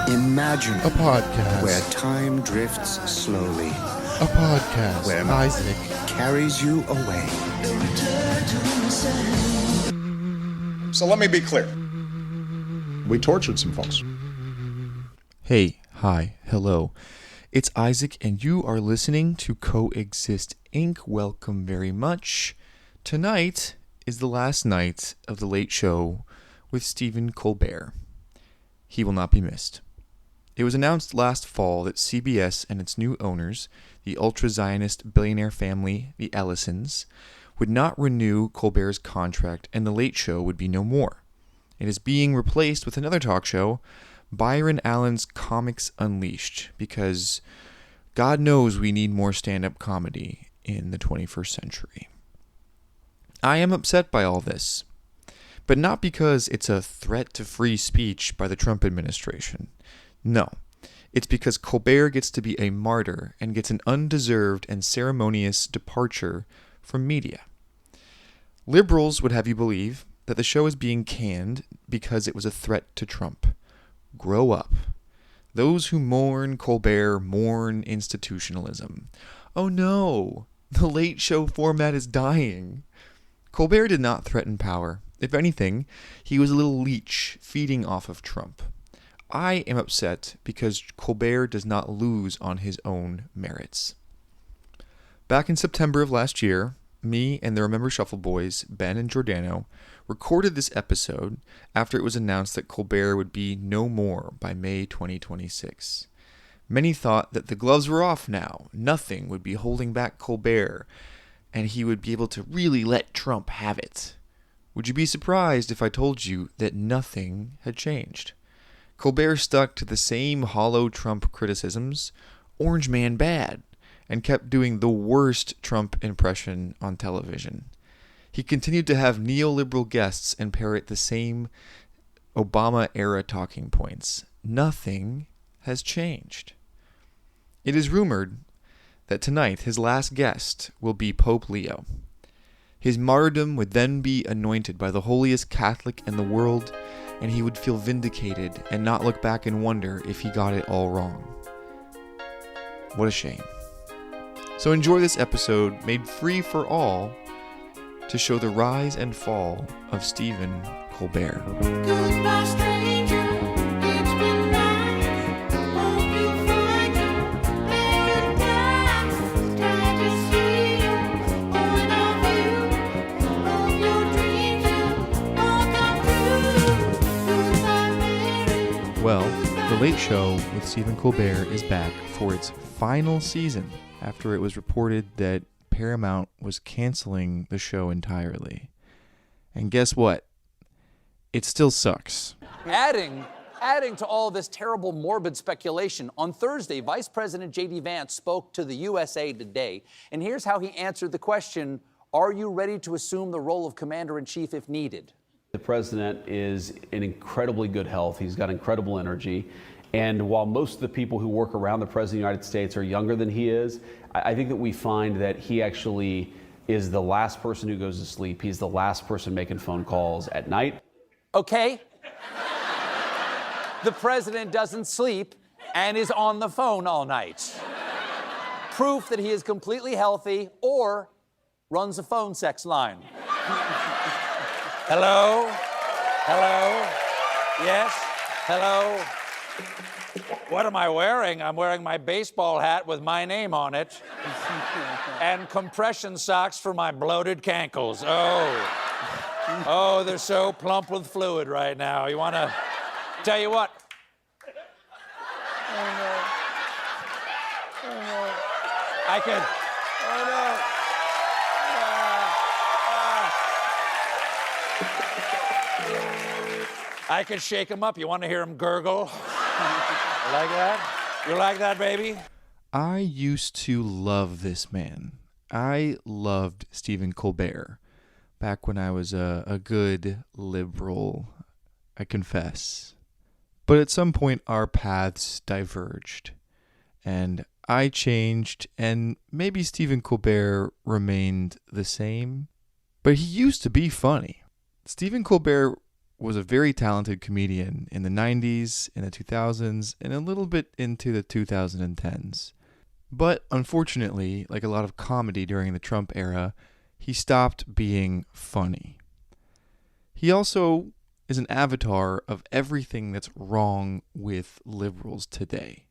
Imagine A podcast. where time drifts slowly, A podcast. where Isaac. carries you away. So let me be clear. We tortured some folks. Hey, hi, hello. It's Isaac, and you are listening to Coexist Inc. Welcome very much. Tonight is the last night of The Late Show with Stephen Colbert. He will not be missed. It was announced last fall that CBS and its new owners, the ultra-Zionist billionaire family, the Ellisons, would not renew Colbert's contract and The Late Show would be no more. It is being replaced with another talk show, Byron Allen's Comics Unleashed, because God knows we need more stand-up comedy in the 21st century. I am upset by all this, but not because it's a threat to free speech by the Trump administration. No, it's because Colbert gets to be a martyr and gets an undeserved and ceremonious departure from media. Liberals would have you believe that the show is being canned because it was a threat to Trump. Grow up. Those who mourn Colbert mourn institutionalism. Oh no, the Late Show format is dying. Colbert did not threaten power. If anything, he was a little leech feeding off of Trump. I am upset because Colbert does not lose on his own merits. Back in September of last year, me and the Remember Shuffle boys, Ben and Giordano, recorded this episode after it was announced that Colbert would be no more by May 2026. Many thought that the gloves were off now, nothing would be holding back Colbert, and he would be able to really let Trump have it. Would you be surprised if I told you that nothing had changed? Colbert stuck to the same hollow Trump criticisms, Orange Man bad, and kept doing the worst Trump impression on television. He continued to have neoliberal guests and parrot the same Obama-era talking points. Nothing has changed. It is rumored that tonight his last guest will be Pope Leo. His martyrdom would then be anointed by the holiest Catholic in the world, and he would feel vindicated and not look back and wonder if he got it all wrong. What a shame. So enjoy this episode made free for all to show the rise and fall of Stephen Colbert. Goodbye, stranger. It's been nice. Hope you find your paradise. Glad to see you. Point of view. Hope your dreams will all come true. Goodbye, Mary. Well, The Late Show with Stephen Colbert is back for its final season after it was reported that Paramount was canceling the show entirely. And guess what? It still sucks. Adding to all this terrible morbid speculation, on Thursday, Vice President J.D. Vance spoke to the USA Today, and here's how he answered the question, are you ready to assume the role of Commander-in-Chief if needed? The president is in incredibly good health. He's got incredible energy. And while most of the people who work around the President of the United States are younger than he is, I think that we find that he actually is the last person who goes to sleep. He's the last person making phone calls at night. Okay. The president doesn't sleep and is on the phone all night. Proof that he is completely healthy or runs a phone sex line. Hello? Hello? Yes? Hello? What am I wearing? I'm wearing my baseball hat with my name on it and compression socks for my bloated cankles. Oh, they're so plump with fluid right now. You want to tell you what? I could. I could shake him up. You want to hear him gurgle? You like that? You like that, baby? I used to love this man. I loved Stephen Colbert back when I was a good liberal, I confess. But at some point, our paths diverged, and I changed, and maybe Stephen Colbert remained the same, but he used to be funny. Stephen Colbert was a very talented comedian in the 90s, in the 2000s, and a little bit into the 2010s. But unfortunately, like a lot of comedy during the Trump era, he stopped being funny. He also is an avatar of everything that's wrong with liberals today.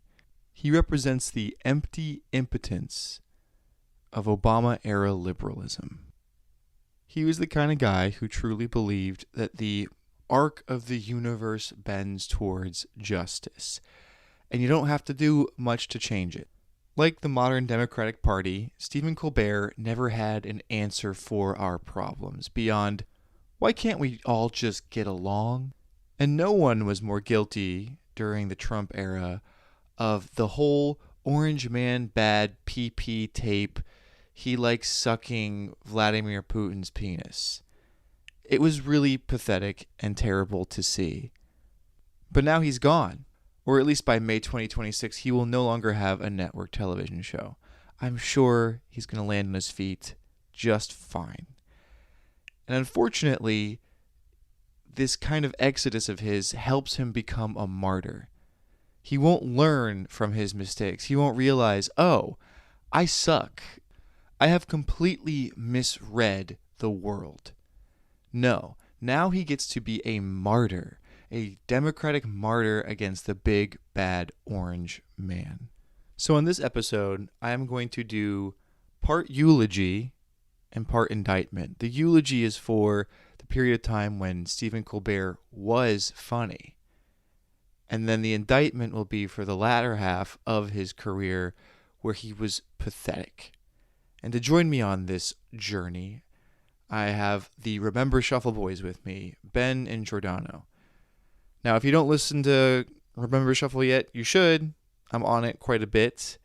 He represents the empty impotence of Obama-era liberalism. He was the kind of guy who truly believed that the arc of the universe bends towards justice, and you don't have to do much to change it. Like the modern Democratic Party, Stephen Colbert never had an answer for our problems beyond, why can't we all just get along? And no one was more guilty during the Trump era of the whole Orange Man bad PP tape. He likes sucking Vladimir Putin's penis. It was really pathetic and terrible to see. But now he's gone. Or at least by May 2026, he will no longer have a network television show. I'm sure he's going to land on his feet just fine. And unfortunately, this kind of exodus of his helps him become a martyr. He won't learn from his mistakes. He won't realize, oh, I suck. I have completely misread the world. No, now he gets to be a martyr, a Democratic martyr against the big, bad orange man. So in this episode, I am going to do part eulogy and part indictment. The eulogy is for the period of time when Stephen Colbert was funny. And then the indictment will be for the latter half of his career where he was pathetic. And to join me on this journey, I have the Remember Shuffle Boys with me, Ben and Giordano. Now, if you don't listen to Remember Shuffle yet, you should. I'm on it quite a bit.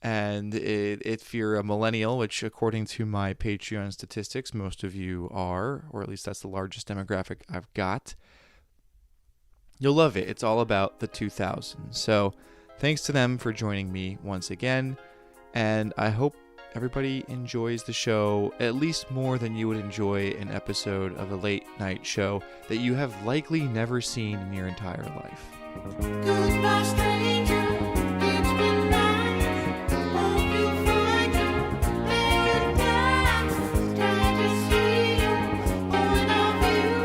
And if you're a millennial, which according to my Patreon statistics, most of you are, or at least that's the largest demographic I've got, you'll love it. It's all about the 2000s. So thanks to them for joining me once again. And I hope everybody enjoys the show at least more than you would enjoy an episode of a late night show that you have likely never seen in your entire life. Goodbye, stranger. It's been nice. Hope you find your paradise. Glad to see you. Point of view.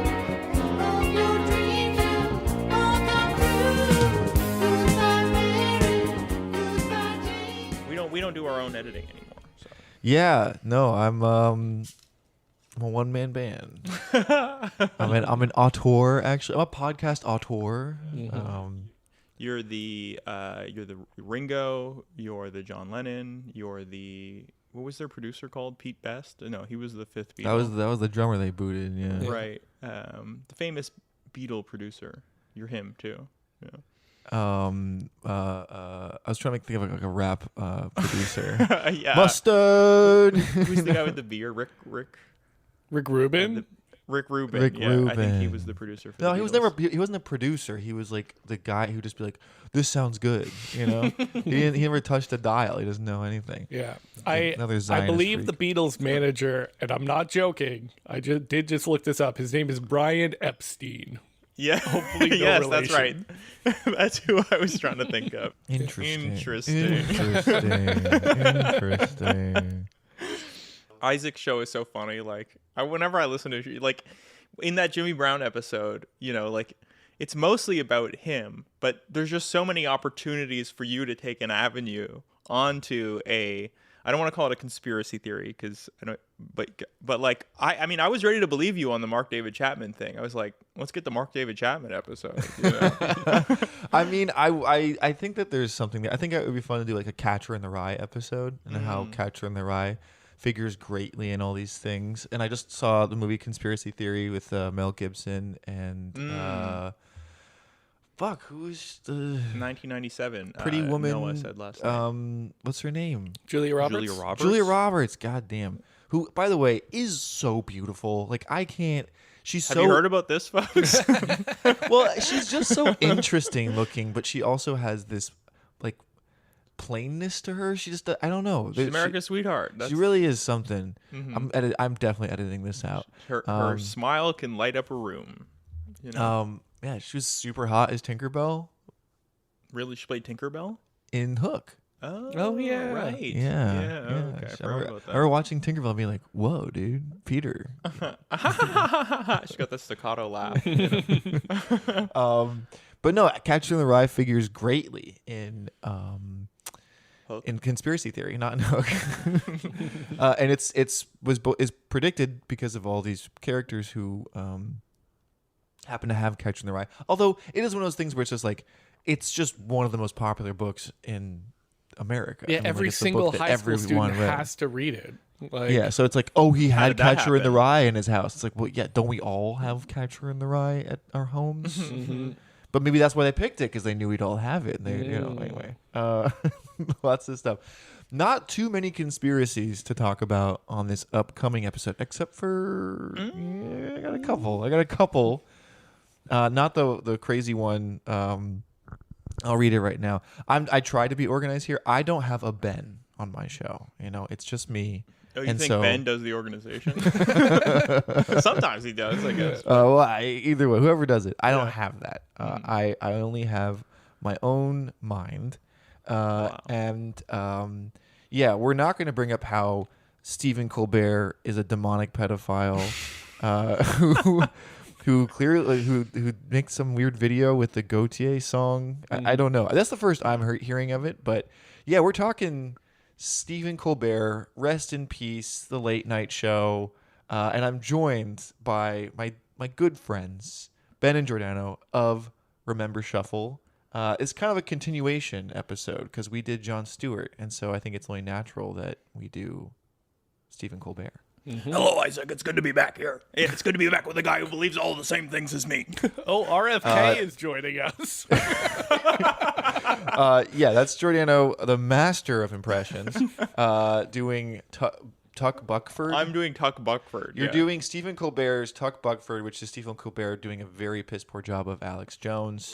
Hope your dreams will all come true. Goodbye, Mary. Goodbye, Jane. We don't do our own editing anymore. So. Yeah, no, I'm a one-man band. I'm an auteur, actually. I'm a podcast auteur. You're the Ringo. You're the John Lennon. You're the, what was their producer called? Pete Best? No, he was the fifth Beatle. That was the drummer they booted. Yeah. Right. The famous Beatle producer. You're him too. Yeah. I was trying to think of like a rap producer. Yeah. Mustard. Who's the guy with the beer? Rick Rubin? Rick Rubin. Rick yeah, Rubin. I think he was the producer for No, the he was Beatles. he wasn't a producer. He was like the guy who just be like, "This sounds good," you know. He never touched a dial. He doesn't know anything. Yeah. Another I Zionist believe freak. the Beatles manager, and I'm not joking, I did just look this up. His name is Brian Epstein. Yeah. Hopefully no yes, that's right. relation. That's who I was trying to think of. Interesting. Isaac's show is so funny. Like, whenever I listen to it, like in that Jimmy Brown episode, you know, like it's mostly about him, but there's just so many opportunities for you to take an avenue onto a, I don't want to call it a conspiracy theory because I don't, but like I mean I was ready to believe you on the Mark David Chapman thing. I was like, let's get the Mark David Chapman episode. You know? I mean, I think that there's something. I think it would be fun to do like a Catcher in the Rye episode and how Catcher in the Rye figures greatly in all these things. And I just saw the movie Conspiracy Theory with Mel Gibson and who's the 1997 pretty woman? Noah said last night. What's her name? Julia Roberts? Julia Roberts. Goddamn. Who, by the way, is so beautiful. Like I can't. She's Have so. you heard about this, folks? Well, she's just so interesting looking, but she also has this like plainness to her. She just, I don't know. She's America's sweetheart. She really is something. I'm definitely editing this out. Her smile can light up a room. You know, Yeah, she was super hot as Tinkerbell really, she played Tinkerbell. in Hook. Oh yeah. right. Yeah. Okay. I I forgot remember, about I remember watching Tinkerbell and being like, whoa, dude, Peter. that. She got the staccato laugh. You know? But no, Catcher in the Rye figures greatly in Hook. in conspiracy theory, not in Hook. And is predicted because of all these characters who happen to have Catcher in the Rye. Although it is one of those things where it's just like it's just one of the most popular books in America. Yeah, I mean, like, every it's the single book that high school everyone student read. has to read it. Like, Yeah, so it's like, oh, he had did that Catcher in the happen? Rye in his house. It's like, well, yeah, don't we all have Catcher in the Rye at our homes? But maybe that's why they picked it, because they knew we'd all have it. And they, you know, anyway, lots of stuff. Not too many conspiracies to talk about on this upcoming episode, except for I got a couple. Not the crazy one. I'll read it right now. I try to be organized here. I don't have a Ben on my show. You know, it's just me. Oh, you and think so, Ben does the organization? Sometimes he does, I guess. well, either way, whoever does it, I don't have that. I only have my own mind. And yeah, we're not going to bring up how Stephen Colbert is a demonic pedophile who clearly who makes some weird video with the Gautier song. I don't know. That's the first I'm hearing of it. But yeah, we're talking Stephen Colbert, rest in peace, the late night show. And I'm joined by my good friends, Ben and Giordano of Remember Shuffle. It's kind of a continuation episode because we did Jon Stewart. And so I think it's only natural that we do Stephen Colbert. Hello, Isaac. It's good to be back here. It's good to be back with a guy who believes all the same things as me. Oh, RFK is joining us. Yeah, that's Giordano, the master of impressions, doing Tuck Buckford. I'm doing Tuck Buckford. You're yeah. doing Stephen Colbert's Tuck Buckford, which is Stephen Colbert doing a very piss poor job of Alex Jones.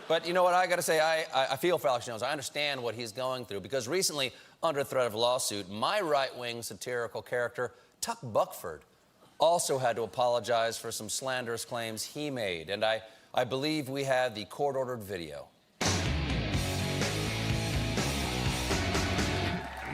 But you know what I got to say? I feel for Alex Jones. I understand what he's going through because recently, under threat of lawsuit, my right-wing satirical character, Tuck Buckford, also had to apologize for some slanderous claims he made. And I believe we have the court-ordered video. And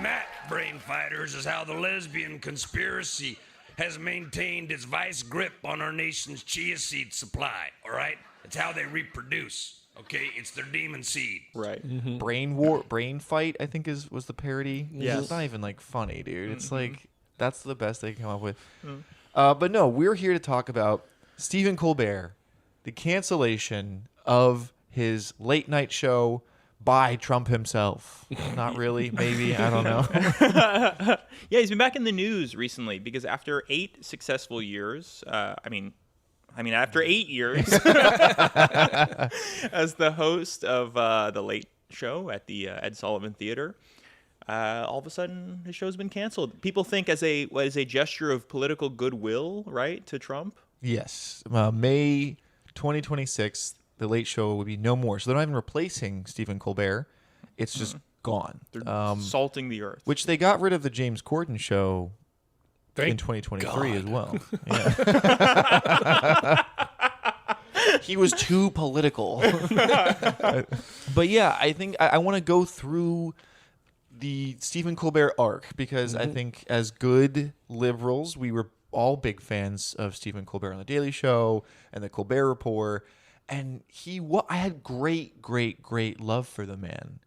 that, brain fighters, is how the lesbian conspiracy has maintained its vice grip on our nation's chia seed supply, all right? It's how they reproduce, okay? It's their demon seed. Right. Brain Fight, I think was the parody. Yes. It's not even like funny, dude. It's like that's the best they can come up with. But no, we're here to talk about Stephen Colbert, the cancellation of his late night show by Trump himself. Not really, maybe, I don't know. Yeah, he's been back in the news recently because after 8 successful years, after 8 years as the host of the Late Show at the Ed Sullivan Theater, all of a sudden his show's been canceled. People think as a gesture of political goodwill, right, to Trump. Yes, May 2026, the Late Show will be no more. So they're not even replacing Stephen Colbert. It's just gone. They're salting the earth. Which they got rid of the James Corden show in 2023 as well. Yeah. He was too political. But yeah, I think I want to go through the Stephen Colbert arc because I think as good liberals, we were all big fans of Stephen Colbert on The Daily Show and The Colbert Report. And I had great love for the man.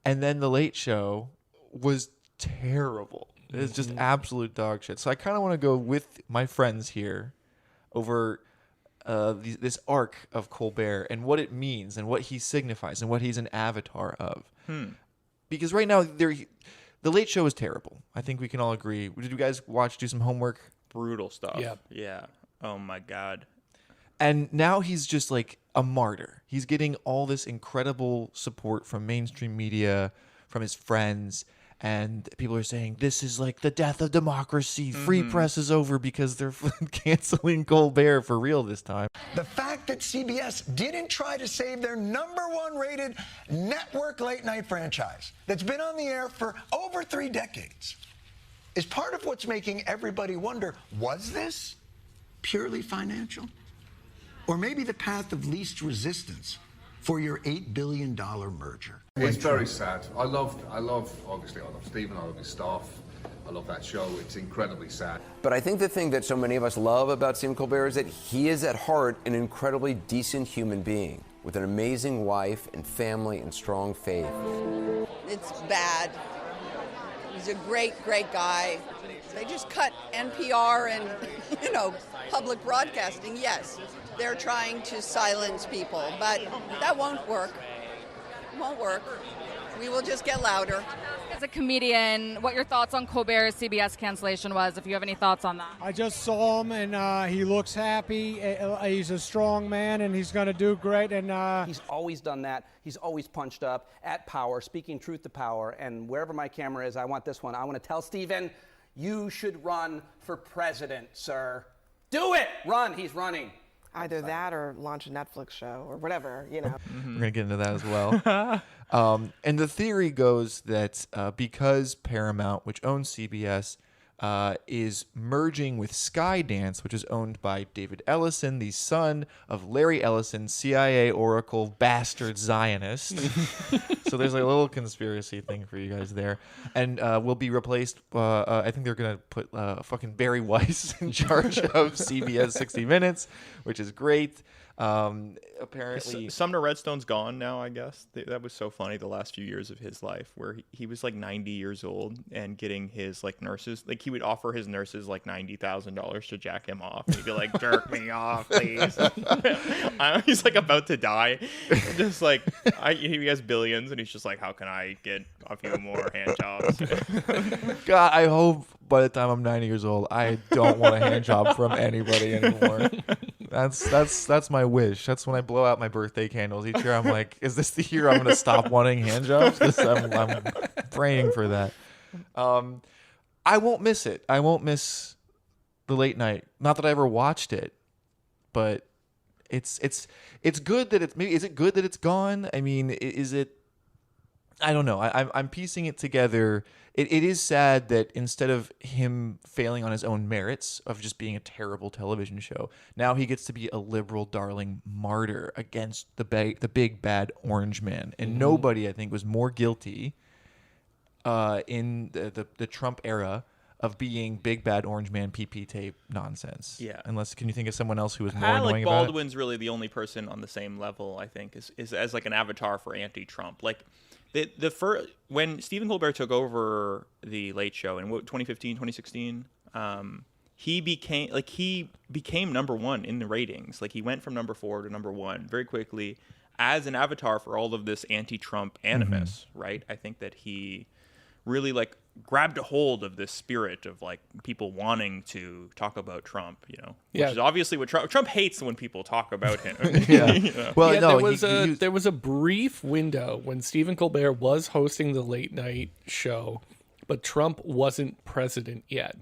And then The Late Show was terrible. It's just absolute dog shit. So I kind of want to go with my friends here over this arc of Colbert and what it means and what he signifies and what he's an avatar of. Because right now, The Late Show is terrible. I think we can all agree. Did you guys do some homework? Brutal stuff. Yeah. Yeah. Oh my God. And now he's just like a martyr. He's getting all this incredible support from mainstream media, from his friends. And people are saying, this is like the death of democracy. Free press is over because they're canceling Colbert for real this time. The fact that CBS didn't try to save their #1 rated network late night franchise that's been on the air for over 3 decades is part of what's making everybody wonder, was this purely financial? or maybe the path of least resistance for your $8 billion merger? It's very sad. I love Stephen, I love his staff. I love that show. It's incredibly sad. But I think the thing that so many of us love about Stephen Colbert is that he is at heart an incredibly decent human being with an amazing wife and family and strong faith. It's bad. He's a great, great guy. They just cut NPR and, public broadcasting. Yes, they're trying to silence people, but that won't work. It won't work. We will just get louder. As a comedian, what your thoughts on Colbert's CBS cancellation was, if you have any thoughts on that. I just saw him, and he looks happy. He's a strong man, and he's going to do great. And he's always done that. He's always punched up at power, speaking truth to power. And wherever my camera is, I want this one. I want to tell Stephen, you should run for president, sir. Do it! Run. He's running. Either that or launch a Netflix show or whatever, We're going to get into that as well. And the theory goes that because Paramount, which owns CBS, is merging with Skydance, which is owned by David Ellison, the son of Larry Ellison, CIA Oracle bastard Zionist. So there's a little conspiracy thing for you guys there. And will be replaced, I think they're going to put fucking Barry Weiss in charge of CBS 60 Minutes, which is great. Apparently Sumner Redstone's gone now, I guess. That was so funny the last few years of his life, where he was like 90 years old and getting his like nurses, like he would offer his nurses like $90,000 to jack him off. And he'd be like, jerk me off, please. He's like about to die. Just like, he has billions and he's just like, how can I get a few more hand jobs? God, I hope by the time I'm 90 years old, I don't want a hand job from anybody anymore. That's my wish. That's when I blow out my birthday candles each year. I'm like, is this the year I'm going to stop wanting hand jobs? I'm praying for that. I won't miss it. I won't miss the late night. Not that I ever watched it, but it's good that is it good that it's gone? I mean, is it? I don't know. I'm piecing it together. It is sad that instead of him failing on his own merits of just being a terrible television show, now he gets to be a liberal darling martyr against the big bad orange man. And nobody, I think, was more guilty in the Trump era of being big bad orange man PP tape nonsense. Yeah. Unless, can you think of someone else who was more annoying Alec about it? Baldwin's really the only person on the same level, I think, is as like an avatar for anti-Trump. Like, the first, when Stephen Colbert took over the Late Show in 2015, 2016, he became number one in the ratings. Like, he went from number 4 to number 1 very quickly as an avatar for all of this anti-Trump animus, right? I think that he really like grabbed a hold of this spirit of like people wanting to talk about Trump, which is obviously what Trump hates when people talk about him. Yeah. Well, no, there was a brief window when Stephen Colbert was hosting the late night show, but Trump wasn't president yet.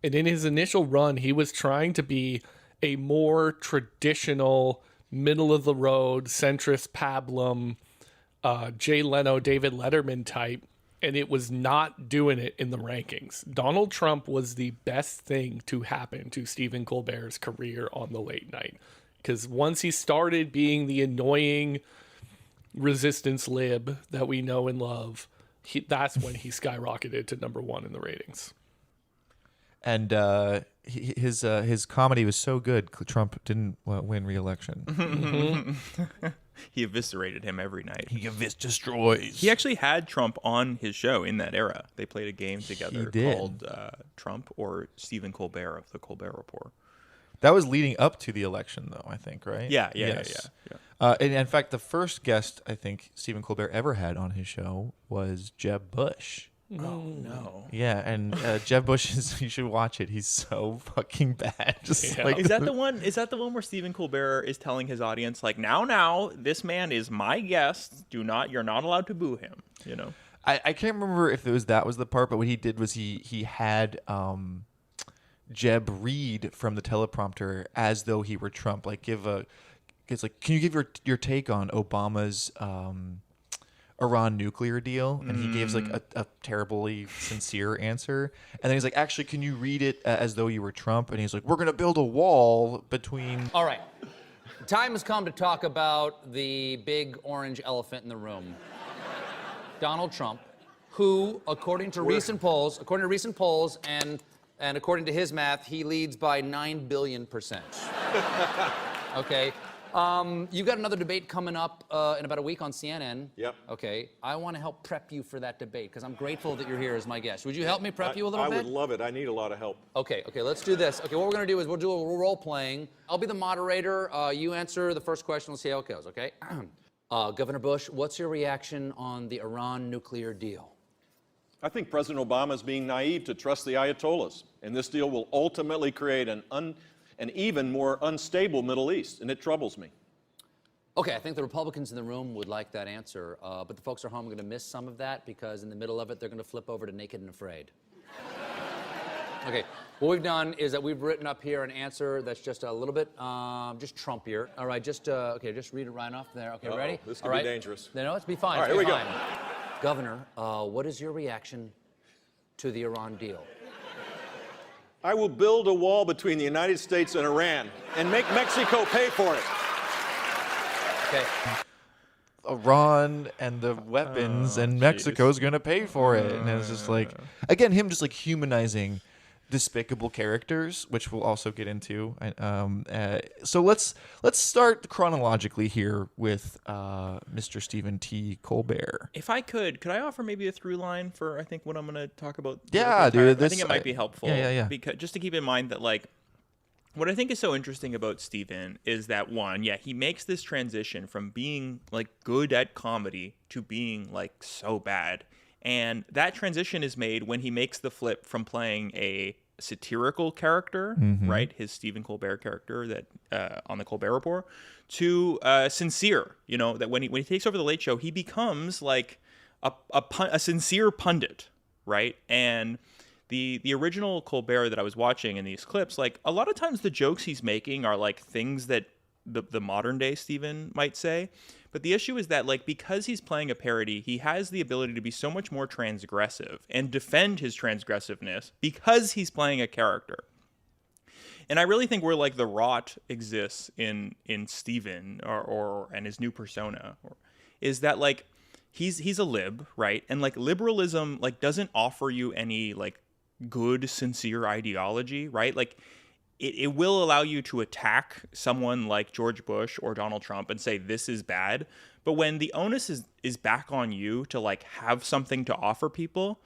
And in his initial run, he was trying to be a more traditional, middle of the road, centrist pablum, Jay Leno, David Letterman type. And it was not doing it in the rankings. Donald Trump was the best thing to happen to Stephen Colbert's career on the late night. Because once he started being the annoying resistance lib that we know and love, that's when he skyrocketed to number 1 in the ratings. And his comedy was so good, Trump didn't win re-election. He eviscerated him every night. He destroys. He actually had Trump on his show in that era. They played a game together called Trump or Stephen Colbert of the Colbert Report. That was leading up to the election, though, I think, right? Yeah. And in fact, the first guest I think Stephen Colbert ever had on his show was Jeb Bush. Oh no! Yeah, and Jeb Bush you should watch it. He's so fucking bad. Is that the one? Is that the one where Stephen Colbert is telling his audience like, now, this man is my guest. You're not allowed to boo him. I can't remember if that was the part, but what he did was he had Jeb read from the teleprompter as though he were Trump. Like it's like, can you give your take on Obama's Iran nuclear deal? And he gives like a terribly sincere answer, and then he's like, actually, can you read it as though you were Trump? And he's like, we're gonna build a wall between. All right, time has come to talk about the big orange elephant in the room. Donald Trump, who, according to recent polls, and according to his math, he leads by 9 billion%. Okay. You've got another debate coming up in about a week on CNN. Yep. Okay. I want to help prep you for that debate because I'm grateful that you're here as my guest. Would you help me prep you a little bit? I would love it. I need a lot of help. Okay, let's do this. Okay, what we're going to do is we'll do a role playing. I'll be the moderator. You answer the first question. We'll see how it goes, okay? Governor Bush, what's your reaction on the Iran nuclear deal? I think President Obama is being naive to trust the Ayatollahs, and this deal will ultimately create an even more unstable Middle East, and it troubles me. Okay, I think the Republicans in the room would like that answer, but the folks at home are going to miss some of that because in the middle of it, they're going to flip over to Naked and Afraid. Okay, what we've done is that we've written up here an answer that's just a little bit, just Trumpier. All right, just read it right off there. Okay, ready? This could All be right. dangerous. No, it's be fine. All right, It's here we fine. go. Governor, what is your reaction to the Iran deal? I will build a wall between the United States and Iran and make Mexico pay for it. Okay. Iran and the weapons, and Mexico's going to pay for it. And it's just like, again, him just like humanizing despicable characters, which we'll also get into. So let's start chronologically here with Mr. Stephen T. Colbert. If I could I offer maybe a through line for I think what I'm going to talk about? Yeah, dude. I think it might be helpful. Yeah. Because just to keep in mind that like what I think is so interesting about Stephen is that one, he makes this transition from being like good at comedy to being like so bad. And that transition is made when he makes the flip from playing a satirical character, right, his Stephen Colbert character that on the Colbert Report, to sincere. You know, that when he takes over the Late Show, he becomes like a sincere pundit, right? And the original Colbert that I was watching in these clips, like a lot of times the jokes he's making are like things that the modern day Stephen might say. But the issue is that, like, because he's playing a parody, he has the ability to be so much more transgressive and defend his transgressiveness because he's playing a character. And I really think where, like, the rot exists in Stephen or and his new persona is that, like, he's a lib, right? And, like, liberalism, like, doesn't offer you any, like, good, sincere ideology, right? Like, it will allow you to attack someone like George Bush or Donald Trump and say this is bad. But when the onus is back on you to like have something to offer people,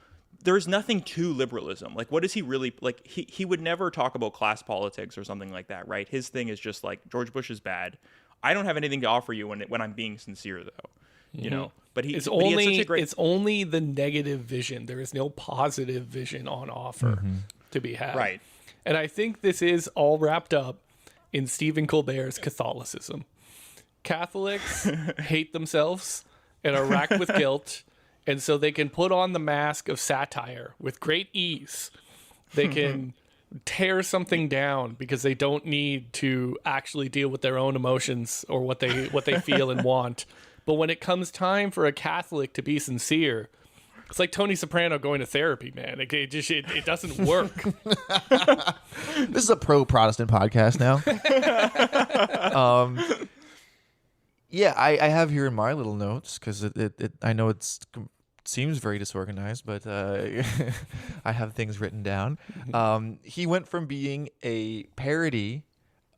there's nothing to liberalism. Like, what is he really like? He would never talk about class politics or something like that, right? His thing is just like George Bush is bad. I don't have anything to offer you when I'm being sincere, though. You know, but he has such a great. It's only the negative vision. There is no positive vision on offer to be had. Right. And I think this is all wrapped up in Stephen Colbert's Catholicism. Catholics hate themselves and are racked with guilt, and so they can put on the mask of satire with great ease. They can tear something down because they don't need to actually deal with their own emotions or what they feel and want. But when it comes time for a Catholic to be sincere, it's like Tony Soprano going to therapy, man. It doesn't work. This is a pro-Protestant podcast now. I have here in my little notes because I know it seems very disorganized, but I have things written down. He went from being a parody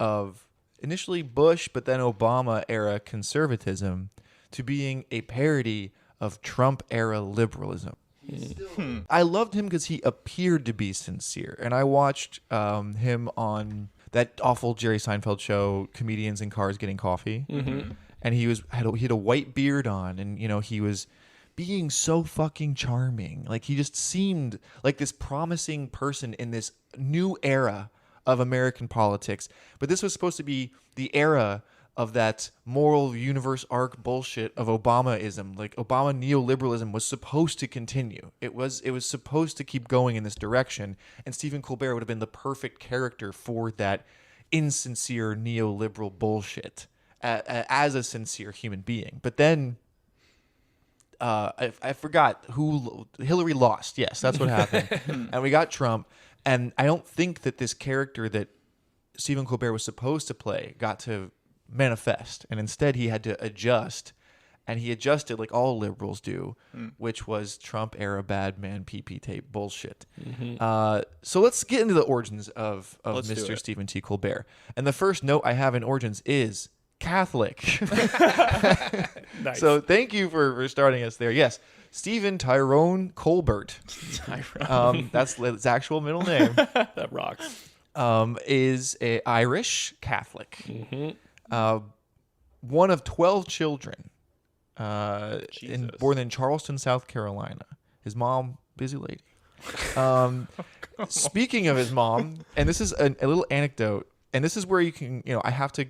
of initially Bush, but then Obama era conservatism to being a parody of Trump era liberalism. I loved him because he appeared to be sincere, and I watched him on that awful Jerry Seinfeld show, Comedians in Cars Getting Coffee, and he had a white beard on, and he was being so fucking charming. Like, he just seemed like this promising person in this new era of American politics. But this was supposed to be the era of that moral universe arc bullshit of Obamaism. Like, Obama neoliberalism was supposed to continue. It was supposed to keep going in this direction, and Stephen Colbert would have been the perfect character for that insincere neoliberal bullshit as a sincere human being. But then I forgot who Hillary lost. Yes, that's what happened. And we got Trump, and I don't think that this character that Stephen Colbert was supposed to play got to manifest, and instead he had to adjust, and he adjusted like all liberals do, which was Trump era bad man PP tape bullshit. So let's get into the origins of Let's do Mr. it. Stephen T. Colbert. And the first note I have in origins is Catholic. Nice. So thank you for starting us there. Yes, Stephen Tyrone Colbert. That's his actual middle name. That rocks. Is a Irish Catholic. One of 12 children. Born in Charleston, South Carolina. His mom, busy lady. Speaking of his mom, and this is a little anecdote, and this is where you can, I have to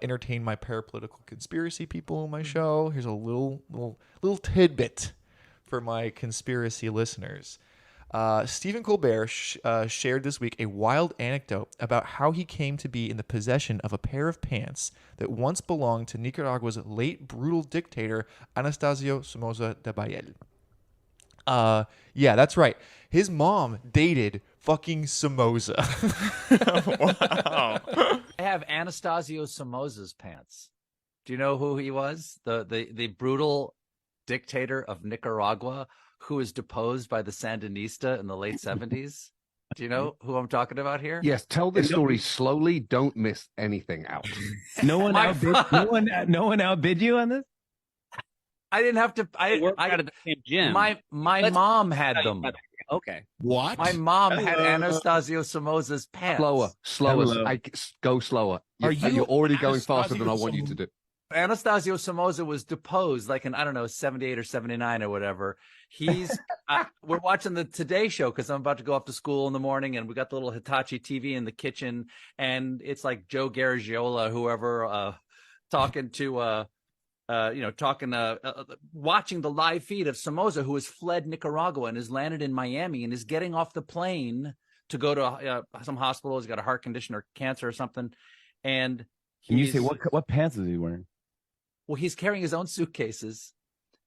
entertain my parapolitical conspiracy people on my show. Here's a little tidbit for my conspiracy listeners. Stephen Colbert shared this week a wild anecdote about how he came to be in the possession of a pair of pants that once belonged to Nicaragua's late brutal dictator Anastasio Somoza Debayle. Yeah, that's right. His mom dated fucking Somoza. Wow. I have Anastasio Somoza's pants. Do you know who he was? The brutal dictator of Nicaragua who was deposed by the Sandinista in the late 70s. Do you know who I'm talking about here? Yes, tell the story slowly. Don't miss anything out. No one outbid you on this? I didn't have to. I out of the same gym. My mom had them. Okay. What? My mom had Anastasio Somoza's pants. Slower. Hello. Go slower. You're already going faster than I want you to do. Anastasio Somoza was deposed like in, I don't know, 78 or 79 or whatever. He's, we're watching the Today Show because I'm about to go off to school in the morning, and we got the little Hitachi TV in the kitchen, and it's like Joe Garagiola, whoever, talking to, watching the live feed of Somoza, who has fled Nicaragua and has landed in Miami and is getting off the plane to go to some hospital. He's got a heart condition or cancer or something. And Can you say what pants is he wearing? well, he's carrying his own suitcases,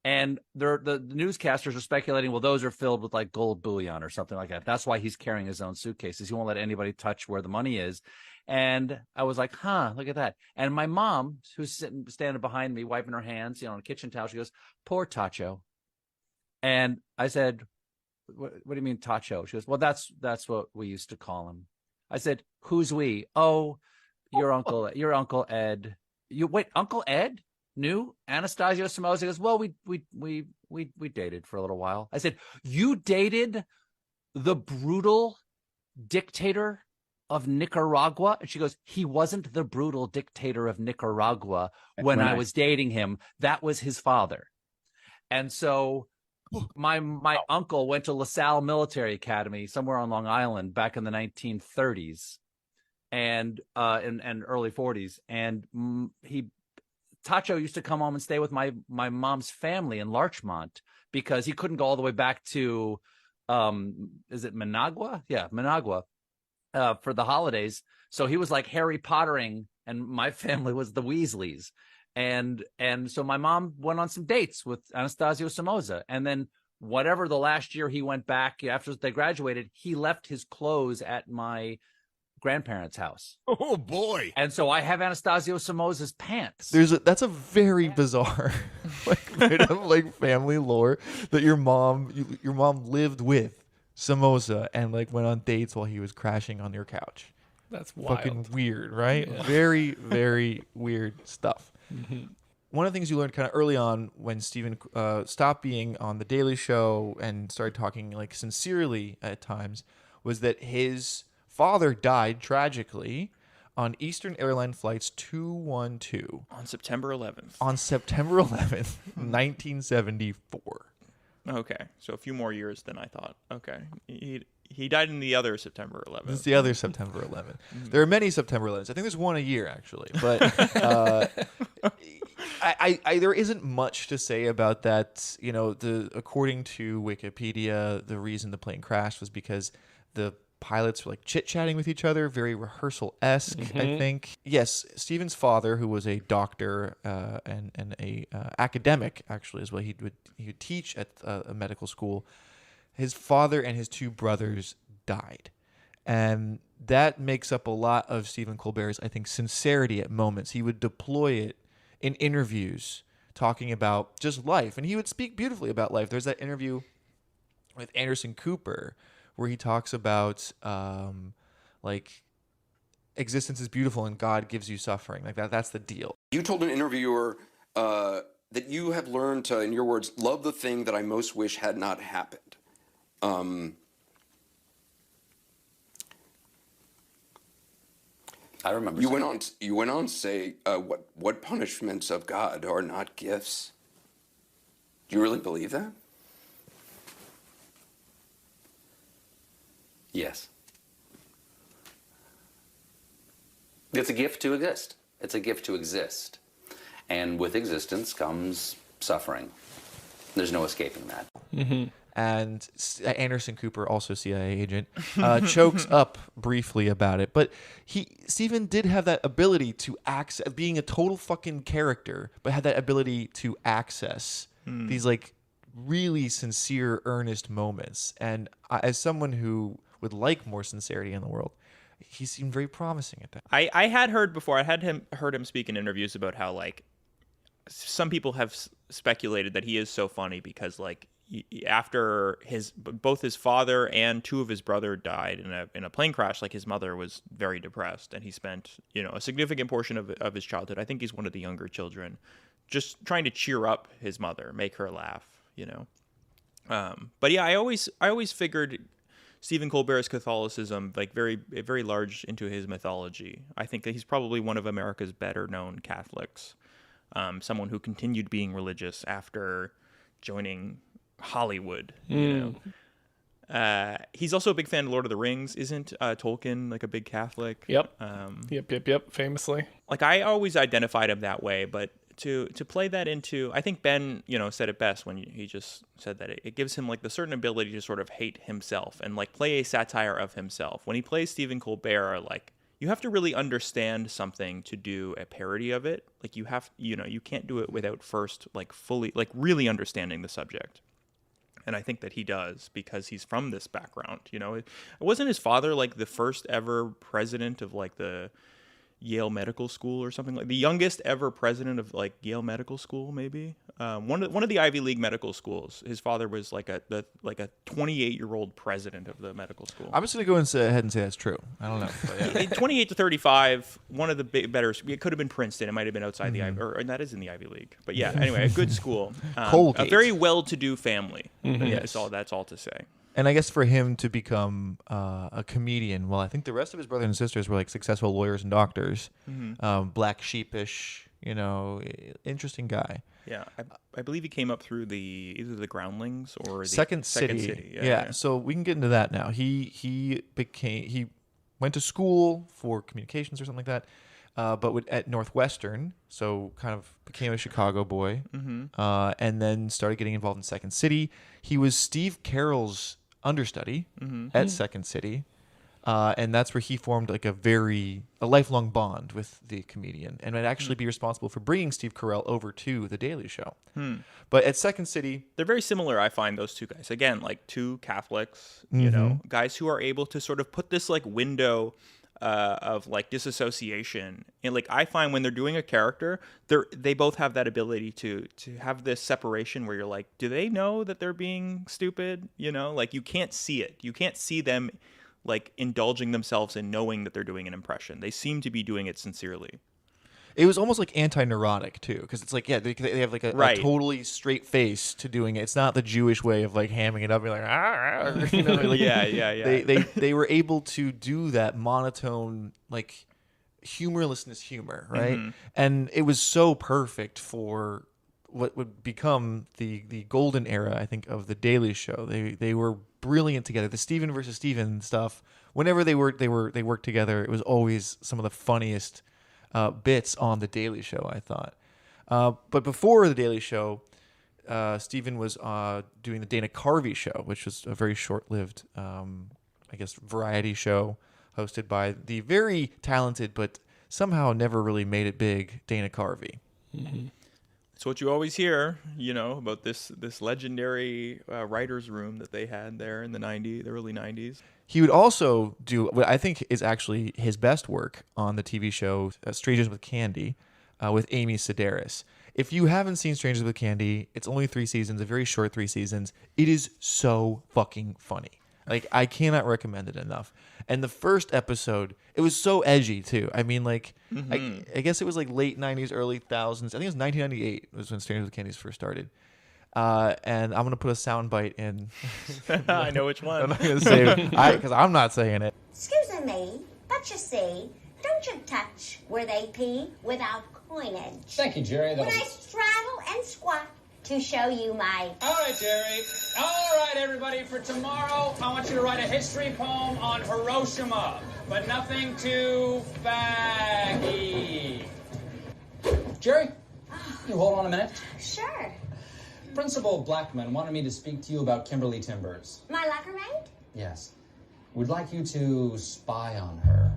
and the newscasters are speculating, well, those are filled with like gold bullion or something like that. That's why he's carrying his own suitcases. He won't let anybody touch where the money is. And I was like, look at that. And my mom, who's standing behind me, wiping her hands, on a kitchen towel, she goes, poor Tacho. And I said, what do you mean Tacho? She goes, well, that's what we used to call him. I said, who's we? Oh, your Uncle Ed. Wait, Uncle Ed knew Anastasio Somoza? He goes, well, we dated for a little while. I said, you dated the brutal dictator of Nicaragua? And she goes, he wasn't the brutal dictator of Nicaragua when I was dating him. That was his father. And so my uncle went to LaSalle Military Academy somewhere on Long Island back in the 1930s and early 40s. And Tacho used to come home and stay with my mom's family in Larchmont because he couldn't go all the way back to, is it Managua? Yeah, Managua. For the holidays. So he was like Harry Pottering, and my family was the Weasleys. And so my mom went on some dates with Anastasio Somoza. And then whatever the last year he went back after they graduated, he left his clothes at my grandparents' house. Oh boy. And so I have Anastasio Somoza's pants. That's a very bizarre bit of family lore that your mom lived with Somoza and went on dates while he was crashing on your couch. That's wild. Fucking weird, right? Yeah. Very, very weird stuff. Mm-hmm. One of the things you learned kind of early on when Stephen stopped being on The Daily Show and started talking sincerely at times was that his father died tragically on Eastern Airline flights 212 on September 11th. On September 11th, 1974. Okay, so a few more years than I thought. Okay, he died in the other September 11th. It's the other September 11th. There are many September 11th. I think there's one a year actually, but there isn't much to say about that. According to Wikipedia, the reason the plane crashed was because the pilots were chit-chatting with each other, very rehearsal-esque, I think. Yes, Stephen's father, who was a doctor and a academic, actually, is what he would teach at a medical school. His father and his two brothers died. And that makes up a lot of Stephen Colbert's, I think, sincerity at moments. He would deploy it in interviews talking about just life, and he would speak beautifully about life. There's that interview with Anderson Cooper where he talks about like existence is beautiful and God gives you suffering. Like that's the deal. You told an interviewer that you have learned to, in your words, love the thing that I most wish had not happened. I remember. You went on to say, "What punishments of God are not gifts?" Do you really believe that? Yes. It's a gift to exist. It's a gift to exist. And with existence comes suffering. There's no escaping that. Mm-hmm. And Anderson Cooper, also CIA agent, chokes up briefly about it. But Stephen did have that ability to access, being a total fucking character, but had that ability to access these like really sincere, earnest moments. And as someone who would like more sincerity in the world, he seemed very promising at that. I had heard before. I had heard him speak in interviews about how like some people have speculated that he is so funny because like after both his father and two of his brother died in a plane crash, like his mother was very depressed, and he spent a significant portion of his childhood. I think he's one of the younger children, just trying to cheer up his mother, make her laugh. But yeah, I always figured Stephen Colbert's Catholicism, like very large into his mythology. I think that he's probably one of America's better known Catholics. Someone who continued being religious after joining Hollywood. He's also a big fan of Lord of the Rings. Isn't Tolkien like a big Catholic? Yep. Yep. Famously. Like I always identified him that way, but to play that into, I think Ben, said it best when he just said that it gives him like the certain ability to sort of hate himself and like play a satire of himself. When he plays Stephen Colbert, like you have to really understand something to do a parody of it. Like you have, you can't do it without first like fully, like really understanding the subject. And I think that he does because he's from this background. Wasn't his father like the first ever president of like the Yale Medical School or something, like the youngest ever president of like Yale Medical School, maybe one of the Ivy League medical schools. His father was like a 28-year-old president of the medical school. I'm just gonna go ahead and say that's true. I don't know. But yeah. 28 to 35, one of the better. It could have been Princeton. It might have been outside the Ivy, or that is in the Ivy League. But yeah, anyway, a good school, a very well-to-do family. Yeah, that's all to say. And I guess for him to become a comedian, well, I think the rest of his brothers and sisters were like successful lawyers and doctors. Black sheepish, interesting guy. Yeah, I believe he came up through either the Groundlings or the Second City. Yeah, so we can get into that now. He went to school for communications or something like that, but at Northwestern, so kind of became a Chicago boy, and then started getting involved in Second City. He was Steve Carell's understudy at Second City, and that's where he formed like a lifelong bond with the comedian, and would actually be responsible for bringing Steve Carell over to The Daily Show. But at Second City, they're very similar. I find those two guys, again, like two Catholics, guys who are able to sort of put this like window of like disassociation, and like I find when they're doing a character, they both have that ability to have this separation where you're like, do they know that they're being stupid? Like you can't see it. You can't see them like indulging themselves in knowing that they're doing an impression. They seem to be doing it sincerely. It was almost like anti-neurotic too, because it's like, yeah, they have like a totally straight face to doing it. It's not the Jewish way of like hamming it up. You're like, like yeah. They were able to do that monotone, like humorlessness humor, right? And it was so perfect for what would become the golden era, I think, of The Daily Show. They were brilliant together. The Stephen versus Stephen stuff. Whenever they worked together, it was always some of the funniest bits on The Daily Show, I thought. But before The Daily Show, Stephen was doing the Dana Carvey Show, which was a very short-lived, I guess, variety show hosted by the very talented but somehow never really made it big Dana Carvey. It's what you always hear, about this legendary writers' room that they had there in the early 90s. He would also do what I think is actually his best work on the TV show Strangers with Candy with Amy Sedaris. If you haven't seen Strangers with Candy, it's only 3 seasons, a very short 3 seasons. It is so fucking funny. Like, I cannot recommend it enough. And the first episode, it was so edgy too. I mean, like, I guess it was like late 90s, early 2000s. I think it was 1998 was when Strangers with Candy first started. And I'm going to put a sound bite in. I know which one. I'm not going to say it because I'm not saying it. Excuse me, but you see, don't you touch where they pee without coinage. Thank you, Jerry. When I straddle and squat to show you my... All right, Jerry. All right, everybody, for tomorrow, I want you to write a history poem on Hiroshima, but nothing too faggy. Jerry, you hold on a minute. Sure. Principal Blackman wanted me to speak to you about Kimberly Timbers. My locker mate? Yes. We'd like you to spy on her.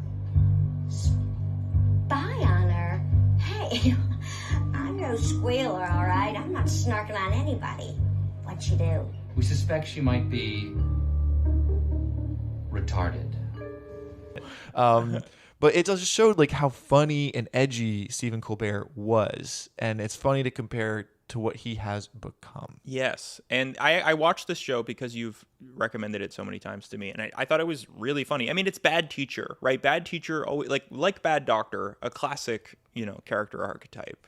Spy on her? Hey, I'm no squealer, all right? I'm not snarking on anybody. What'd you do? We suspect she might be retarded. But it just showed like how funny and edgy Stephen Colbert was, and it's funny to compare to what he has become. Yes, and I watched this show because you've recommended it so many times to me, and I thought it was really funny. I mean, it's Bad Teacher, right? Bad Teacher, always, like Bad Doctor, a classic, character archetype.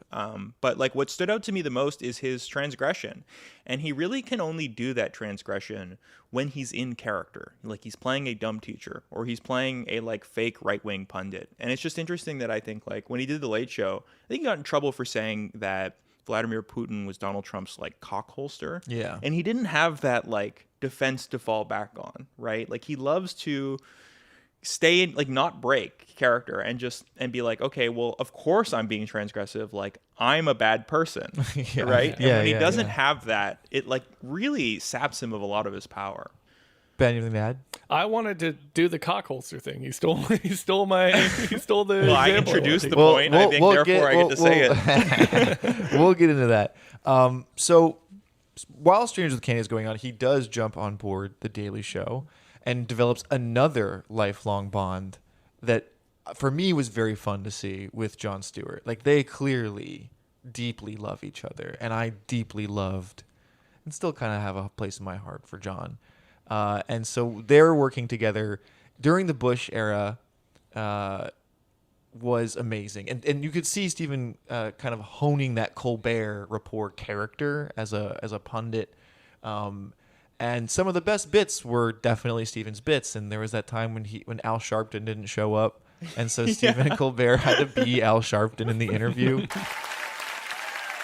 But like what stood out to me the most is his transgression, and he really can only do that transgression when he's in character, like he's playing a dumb teacher or he's playing a like fake right-wing pundit. And it's just interesting that I think like when he did The Late Show, I think he got in trouble for saying that Vladimir Putin was Donald Trump's like cock holster. Yeah. And he didn't have that like defense to fall back on, right? Like he loves to stay in, like not break character and be like, okay, well, of course I'm being transgressive. Like I'm a bad person, right? And when he doesn't have that, it like really saps him of a lot of his power. Ben, anything to add? I wanted to do the cock holster thing. He stole the. Well, I introduced the point. I think therefore I get to say it. We'll get into that. So while Strangers with Candy is going on, he does jump on board The Daily Show and develops another lifelong bond that, for me, was very fun to see with Jon Stewart. Like they clearly deeply love each other, and I deeply loved, and still kind of have a place in my heart for Jon. And so they're working together during the Bush era was amazing. And you could see Stephen kind of honing that Colbert Report character as a pundit. And some of the best bits were definitely Stephen's bits. And there was that time when Al Sharpton didn't show up. And so Stephen Colbert had to be Al Sharpton in the interview.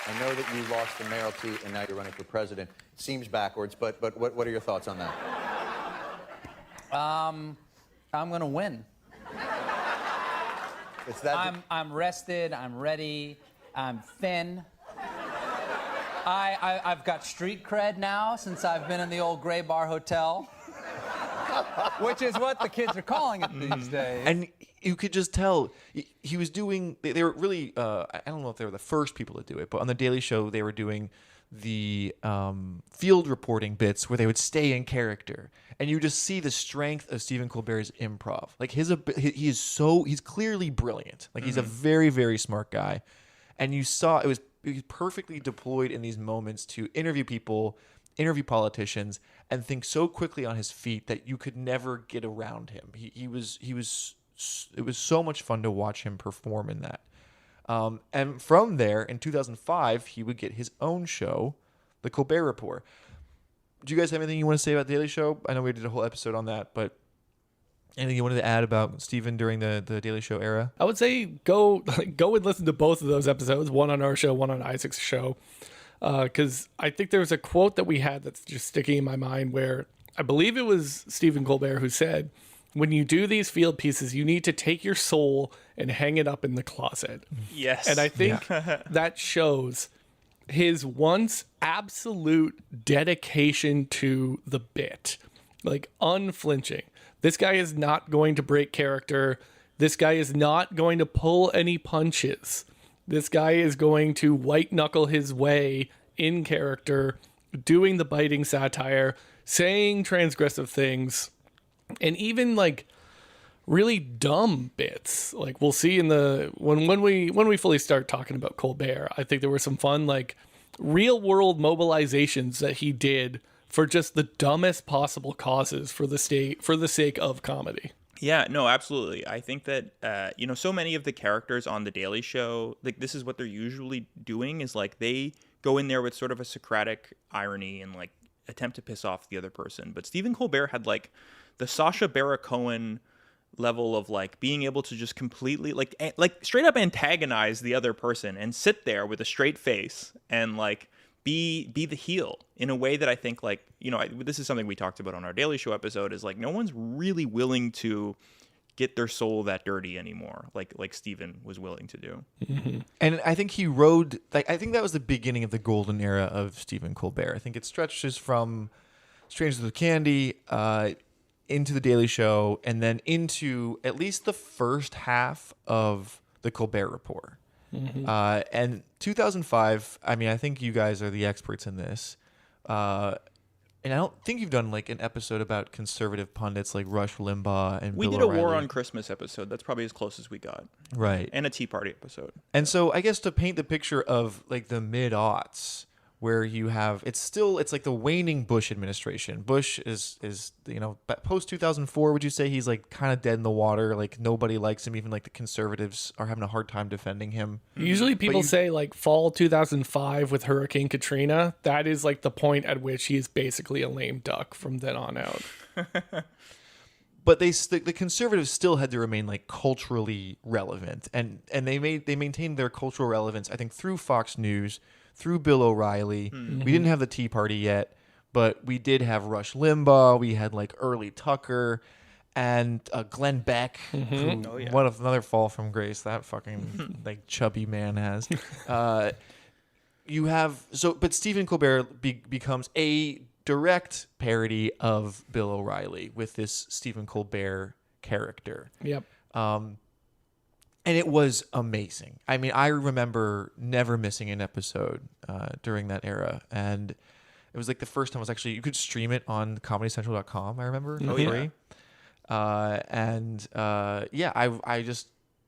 I know that you lost the mayoralty and now you're running for president. Seems backwards, but what are your thoughts on that? I'm gonna win. It's that. I'm rested. I'm ready. I'm thin. I've got street cred now since I've been in the old Gray Bar Hotel, which is what the kids are calling it these days. And you could just tell he was doing. They were really. I don't know if they were the first people to do it, but on the Daily Show they were doing the field reporting bits where they would stay in character, and you just see the strength of Stephen Colbert's improv. Like he's clearly brilliant. Like he's a very, very smart guy, and you saw it was perfectly deployed in these moments to interview people, interview politicians, and think so quickly on his feet that you could never get around him. It was so much fun to watch him perform in that. And from there, in 2005, he would get his own show, The Colbert Report. Do you guys have anything you want to say about The Daily Show? I know we did a whole episode on that, but anything you wanted to add about Stephen during the Daily Show era? I would say go and listen to both of those episodes, one on our show, one on Isaac's show, because I think there was a quote that we had that's just sticking in my mind where I believe it was Stephen Colbert who said, when you do these field pieces, you need to take your soul and hang it up in the closet. Yes. And I think that shows his once absolute dedication to the bit, like unflinching. This guy is not going to break character. This guy is not going to pull any punches. This guy is going to white knuckle his way in character, doing the biting satire, saying transgressive things, and even like really dumb bits. Like we'll see in the when we fully start talking about Colbert, I think there were some fun like real world mobilizations that he did for just the dumbest possible causes for the sake of comedy. Yeah, no, absolutely. I think that, so many of the characters on The Daily Show, like this is what they're usually doing is like they go in there with sort of a Socratic irony and like attempt to piss off the other person. But Stephen Colbert had like the Sacha Baron Cohen level of like being able to just completely like straight up antagonize the other person and sit there with a straight face and like be the heel in a way that I think like, this is something we talked about on our Daily Show episode is like no one's really willing to get their soul that dirty anymore, like Stephen was willing to do. Mm-hmm. And I think he rode, I think that was the beginning of the golden era of Stephen Colbert. I think it stretches from Strangers with Candy into The Daily Show and then into at least the first half of the Colbert Report. Mm-hmm. And 2005, I mean, I think you guys are the experts in this. And I don't think you've done like an episode about conservative pundits like Rush Limbaugh and we Bill did a O'Reilly. War on Christmas episode. That's probably as close as we got. Right. And a Tea Party episode. And so I guess to paint the picture of like the mid-aughts where you have, it's like the waning Bush administration. Bush is post 2004, would you say he's like kind of dead in the water? Like nobody likes him. Even like the conservatives are having a hard time defending him. Usually people say like fall 2005 with Hurricane Katrina. That is like the point at which he is basically a lame duck from then on out. But the conservatives still had to remain like culturally relevant, and they maintained their cultural relevance, I think, through Fox News, through Bill O'Reilly. Mm-hmm. We didn't have the Tea Party yet, but we did have Rush Limbaugh. We had like Early Tucker and Glenn Beck, who another fall from grace that fucking like chubby man has. But Stephen Colbert becomes a direct parody of Bill O'Reilly with this Stephen Colbert character. Yep. And it was amazing. I mean, I remember never missing an episode during that era. And it was like the first time you could stream it on ComedyCentral.com, I remember. Free.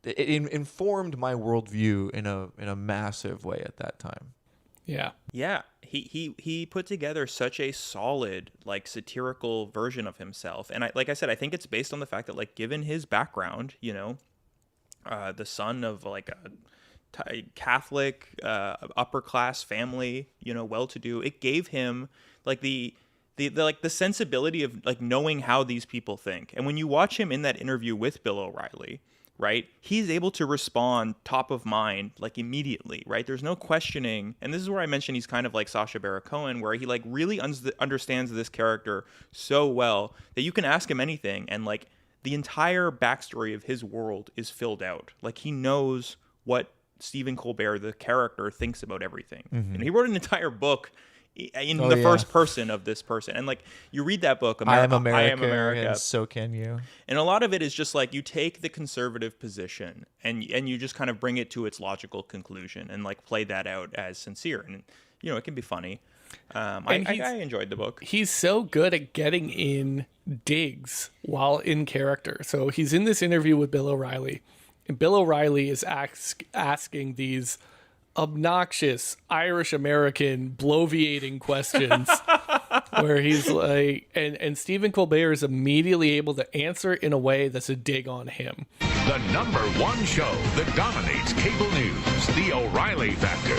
It informed my worldview in a massive way at that time. Yeah. Yeah. He put together such a solid, like, satirical version of himself. And I think it's based on the fact that, like, given his background, the son of like a Catholic upper class family, well-to-do, it gave him like the sensibility of like knowing how these people think. And when you watch him in that interview with Bill O'Reilly, right, he's able to respond top of mind like immediately, right? There's no questioning. And this is where I mentioned he's kind of like Sacha Baron Cohen, where he like really understands this character so well that you can ask him anything and like the entire backstory of his world is filled out. Like he knows what Stephen Colbert, the character, thinks about everything. Mm-hmm. And he wrote an entire book in the first person of this person. And like you read that book, I Am America, and So Can You. And a lot of it is just like you take the conservative position and you just kind of bring it to its logical conclusion and like play that out as sincere. And it can be funny. I enjoyed the book. He's so good at getting in digs while in character. So he's in this interview with Bill O'Reilly, and Bill O'Reilly is asking these obnoxious Irish American bloviating questions where he's like, and Stephen Colbert is immediately able to answer in a way that's a dig on him. The #1 show that dominates cable news, The O'Reilly Factor.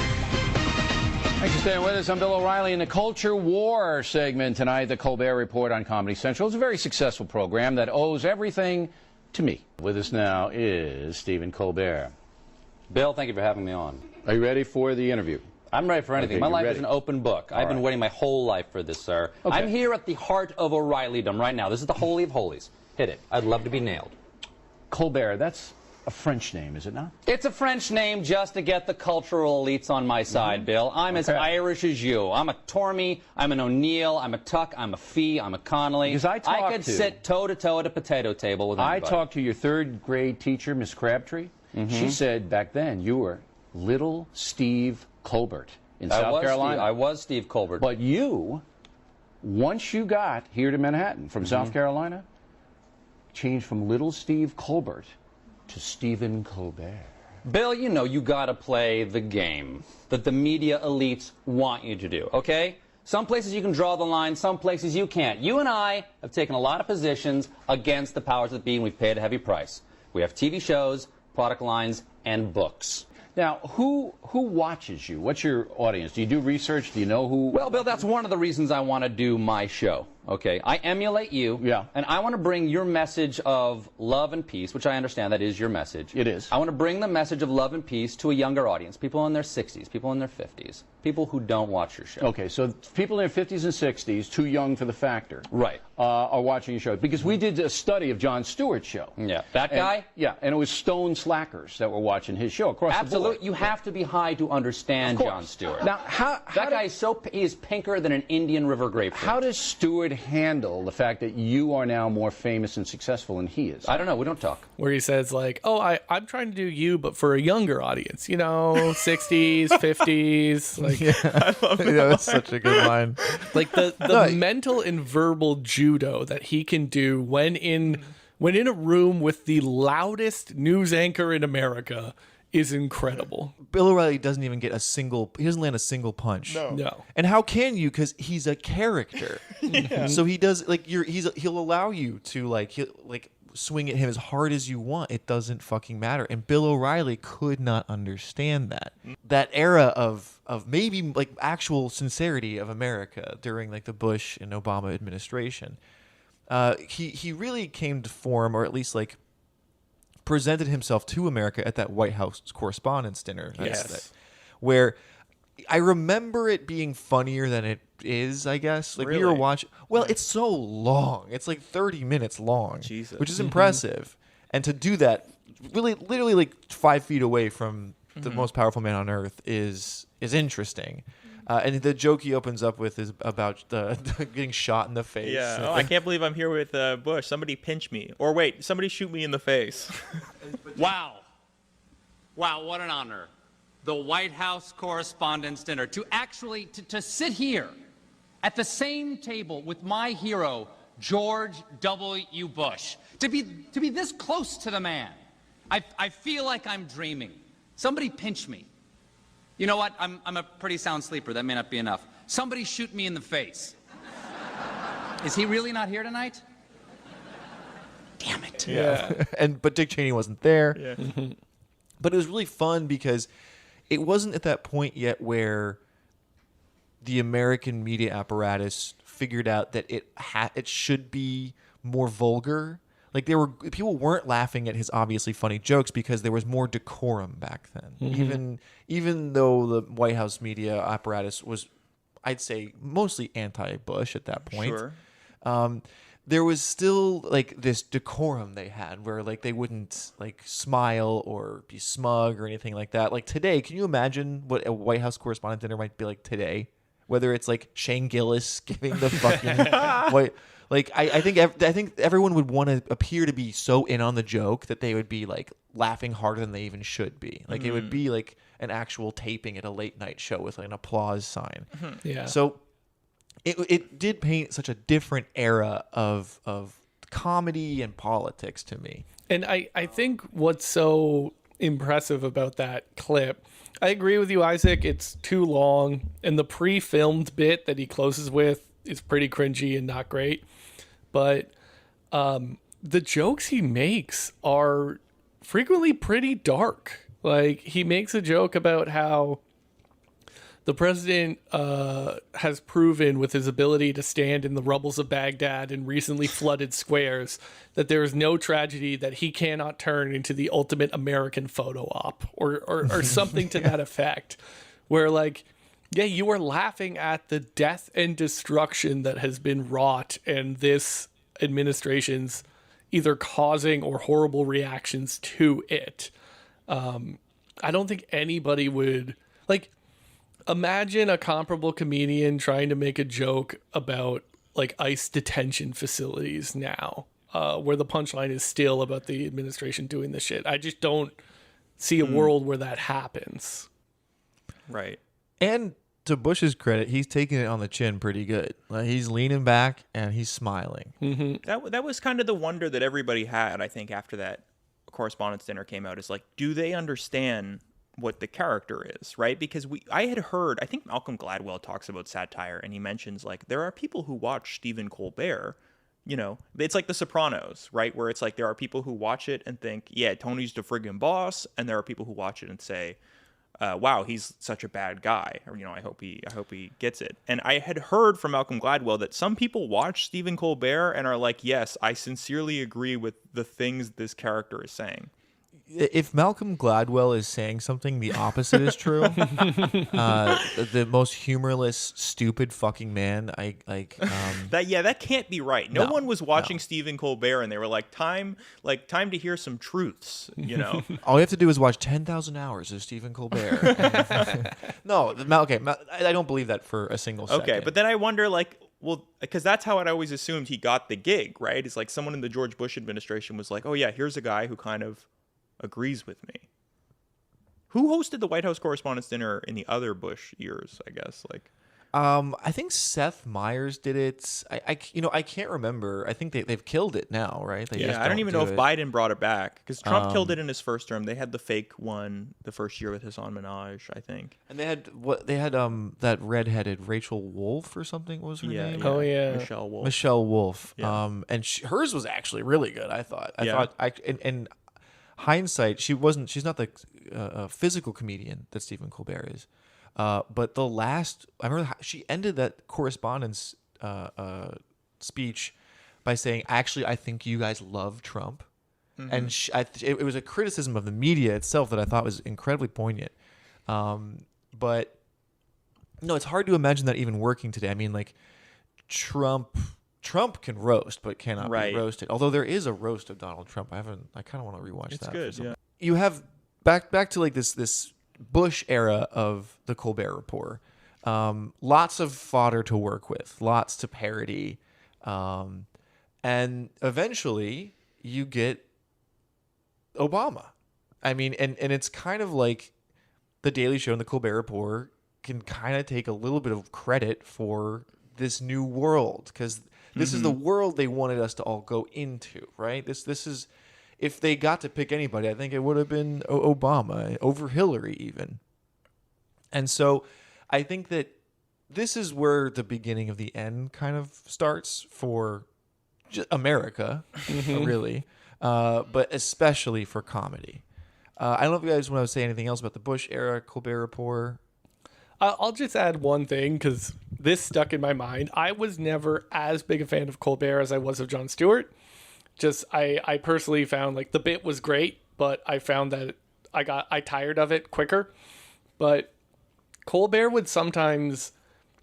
Thanks for staying with us. I'm Bill O'Reilly in the Culture War segment tonight, the Colbert Report on Comedy Central. It's a very successful program that owes everything to me. With us now is Stephen Colbert. Bill, thank you for having me on. Are you ready for the interview? I'm ready for anything. Okay, my life ready. is an open book. I've been waiting my whole life for this, sir. Okay. I'm here at the heart of O'Reillydom right now. This is the Holy of Holies. Hit it. I'd love to be nailed. Colbert, that's a French name, is it not? It's a French name just to get the cultural elites on my side, Bill. I'm as Irish as you. I'm a Tormey, I'm an O'Neill, I'm a Tuck, I'm a Fee, I'm a Connolly. Because I could sit toe-to-toe at a potato table with anybody. I talked to your third grade teacher, Miss Crabtree. She said back then you were Little Steve Colbert in South Carolina. I was Steve Colbert. But you, once you got here to Manhattan from South Carolina, changed from Little Steve Colbert to Stephen Colbert. Bill, you know you gotta play the game that the media elites want you to do, okay? Some places you can draw the line, some places you can't. You and I have taken a lot of positions against the powers that be, and we've paid a heavy price. We have TV shows, product lines, and books. Now, who watches you? What's your audience? Do you do research? Do you know who? Well, Bill, that's one of the reasons I want to do my show, okay? I emulate you, and I want to bring your message of love and peace, which I understand that is your message. It is. I want to bring the message of love and peace to a younger audience, people in their 60s, people in their 50s, people who don't watch your show. Okay, so people in their 50s and 60s, too young for the factor. Right. Are watching your show. Because we did a study of Jon Stewart's show. Yeah. That guy? Yeah, and it was stone slackers that were watching his show across the board. Absolutely. You have to be high to understand Jon Stewart. Now, that guy is he is pinker than an Indian River grapefruit. How does Stewart handle the fact that you are now more famous and successful than he is? I don't know. We don't talk. Where he says like, "Oh, I'm trying to do you, but for a younger audience. You know, 60s, 50s." Like, I love that. Yeah, that's such a good line. Like the mental and verbal judo that he can do when in a room with the loudest news anchor in America is incredible. Bill O'Reilly doesn't even get he doesn't land a single punch. No. And how can you? Because he's a character. So he does he'll allow you to swing at him as hard as you want. It doesn't fucking matter. And Bill O'Reilly could not understand that. That era of maybe like actual sincerity of America during like the Bush and Obama administration. He really came to form, or at least like presented himself to America at that White House Correspondents' Dinner. Yes. Where I remember it being funnier than it is, I guess. Like we were watching. Well, it's so long. It's like 30 minutes long, which is impressive. And to do that, really, literally like 5 feet away from the most powerful man on earth is interesting. And the joke he opens up with is about getting shot in the face. Yeah. Oh, I can't believe I'm here with Bush. Somebody pinch me. Or wait, somebody shoot me in the face. Wow. Wow, what an honor. The White House Correspondents' Dinner. To actually, to sit here at the same table with my hero, George W. Bush. To be this close to the man. I feel like I'm dreaming. Somebody pinch me. You know what? I'm a pretty sound sleeper. That may not be enough. Somebody shoot me in the face. Is he really not here tonight? Damn it. Yeah. But Dick Cheney wasn't there. Yeah. But it was really fun because it wasn't at that point yet where the American media apparatus figured out that it should be more vulgar. Like people weren't laughing at his obviously funny jokes because there was more decorum back then. Even though the White House media apparatus was, I'd say, mostly anti-Bush at that point. Sure. There was still like this decorum they had where like they wouldn't like smile or be smug or anything like that. Like today, can you imagine what a White House Correspondent Dinner might be like today? Whether it's like Shane Gillis giving the fucking white. Like I think everyone would want to appear to be so in on the joke that they would be like laughing harder than they even should be. Like it would be like an actual taping at a late night show with like an applause sign. Yeah. So it did paint such a different era of comedy and politics to me. And I think what's so impressive about that clip, I agree with you, Isaac, it's too long, and the pre-filmed bit that he closes with is pretty cringy and not great. But the jokes he makes are frequently pretty dark. Like, he makes a joke about how the president has proven with his ability to stand in the rubbles of Baghdad and recently flooded squares that there is no tragedy that he cannot turn into the ultimate American photo op or something to that effect. Where, like, yeah, you are laughing at the death and destruction that has been wrought and this administration's either causing or horrible reactions to it. I don't think anybody would, like, imagine a comparable comedian trying to make a joke about like ICE detention facilities now, where the punchline is still about the administration doing this shit. I just don't see a world where that happens. Right. And to Bush's credit, he's taking it on the chin pretty good. Like, he's leaning back and he's smiling. That was kind of the wonder that everybody had, I think, after that Correspondents' Dinner came out, is like, do they understand what the character is, right? Because I had heard, I think Malcolm Gladwell talks about satire, and he mentions, like, there are people who watch Stephen Colbert, you know, it's like The Sopranos, right? Where it's like there are people who watch it and think, yeah, Tony's the friggin' boss, and there are people who watch it and say, wow, he's such a bad guy. Or, you know, I hope he gets it. And I had heard from Malcolm Gladwell that some people watch Stephen Colbert and are like, yes, I sincerely agree with the things this character is saying. If Malcolm Gladwell is saying something, the opposite is true. The most humorless, stupid fucking man. That can't be right. No one was watching Stephen Colbert and they were like, time to hear some truths. You know, all you have to do is watch 10,000 hours of Stephen Colbert. No, I don't believe that for a single second. Okay, but then I wonder, like, well, because that's how I'd always assumed he got the gig, right? It's like someone in the George Bush administration was like, oh yeah, here's a guy who kind of agrees with me. Who hosted the White House Correspondents' Dinner in the other Bush years, I guess? Like, I think Seth Meyers did it. I can't remember. I think they've killed it now, right? I don't even know if Biden brought it back, because Trump killed it in his first term. They had the fake one the first year with Hassan Minhaj, I think. And they had that redheaded Rachel Wolf or something. What was her name? Oh yeah, Michelle Wolf. Yeah. And hers was actually really good. I thought. In hindsight, she's not the physical comedian that Stephen Colbert is. But I remember she ended that correspondence speech by saying, actually, I think you guys love Trump. Mm-hmm. And it was a criticism of the media itself that I thought was incredibly poignant. But no, it's hard to imagine that even working today. I mean, like, Trump can roast, but cannot be roasted. Although there is a roast of Donald Trump. I kind of want to rewatch that. It's good, yeah. You have back to like this Bush era of the Colbert Report. Lots of fodder to work with, lots to parody. And eventually you get Obama. I mean, and it's kind of like The Daily Show and the Colbert Report can kind of take a little bit of credit for this new world, because this is the world they wanted us to all go into, right? This is, if they got to pick anybody, I think it would have been Obama over Hillary even. And so I think that this is where the beginning of the end kind of starts for America, really, but especially for comedy. I don't know if you guys want to say anything else about the Bush era Colbert Report. I'll just add one thing, because this stuck in my mind. I was never as big a fan of Colbert as I was of Jon Stewart. Just I personally found, like, the bit was great, but I found that I tired of it quicker. But Colbert would sometimes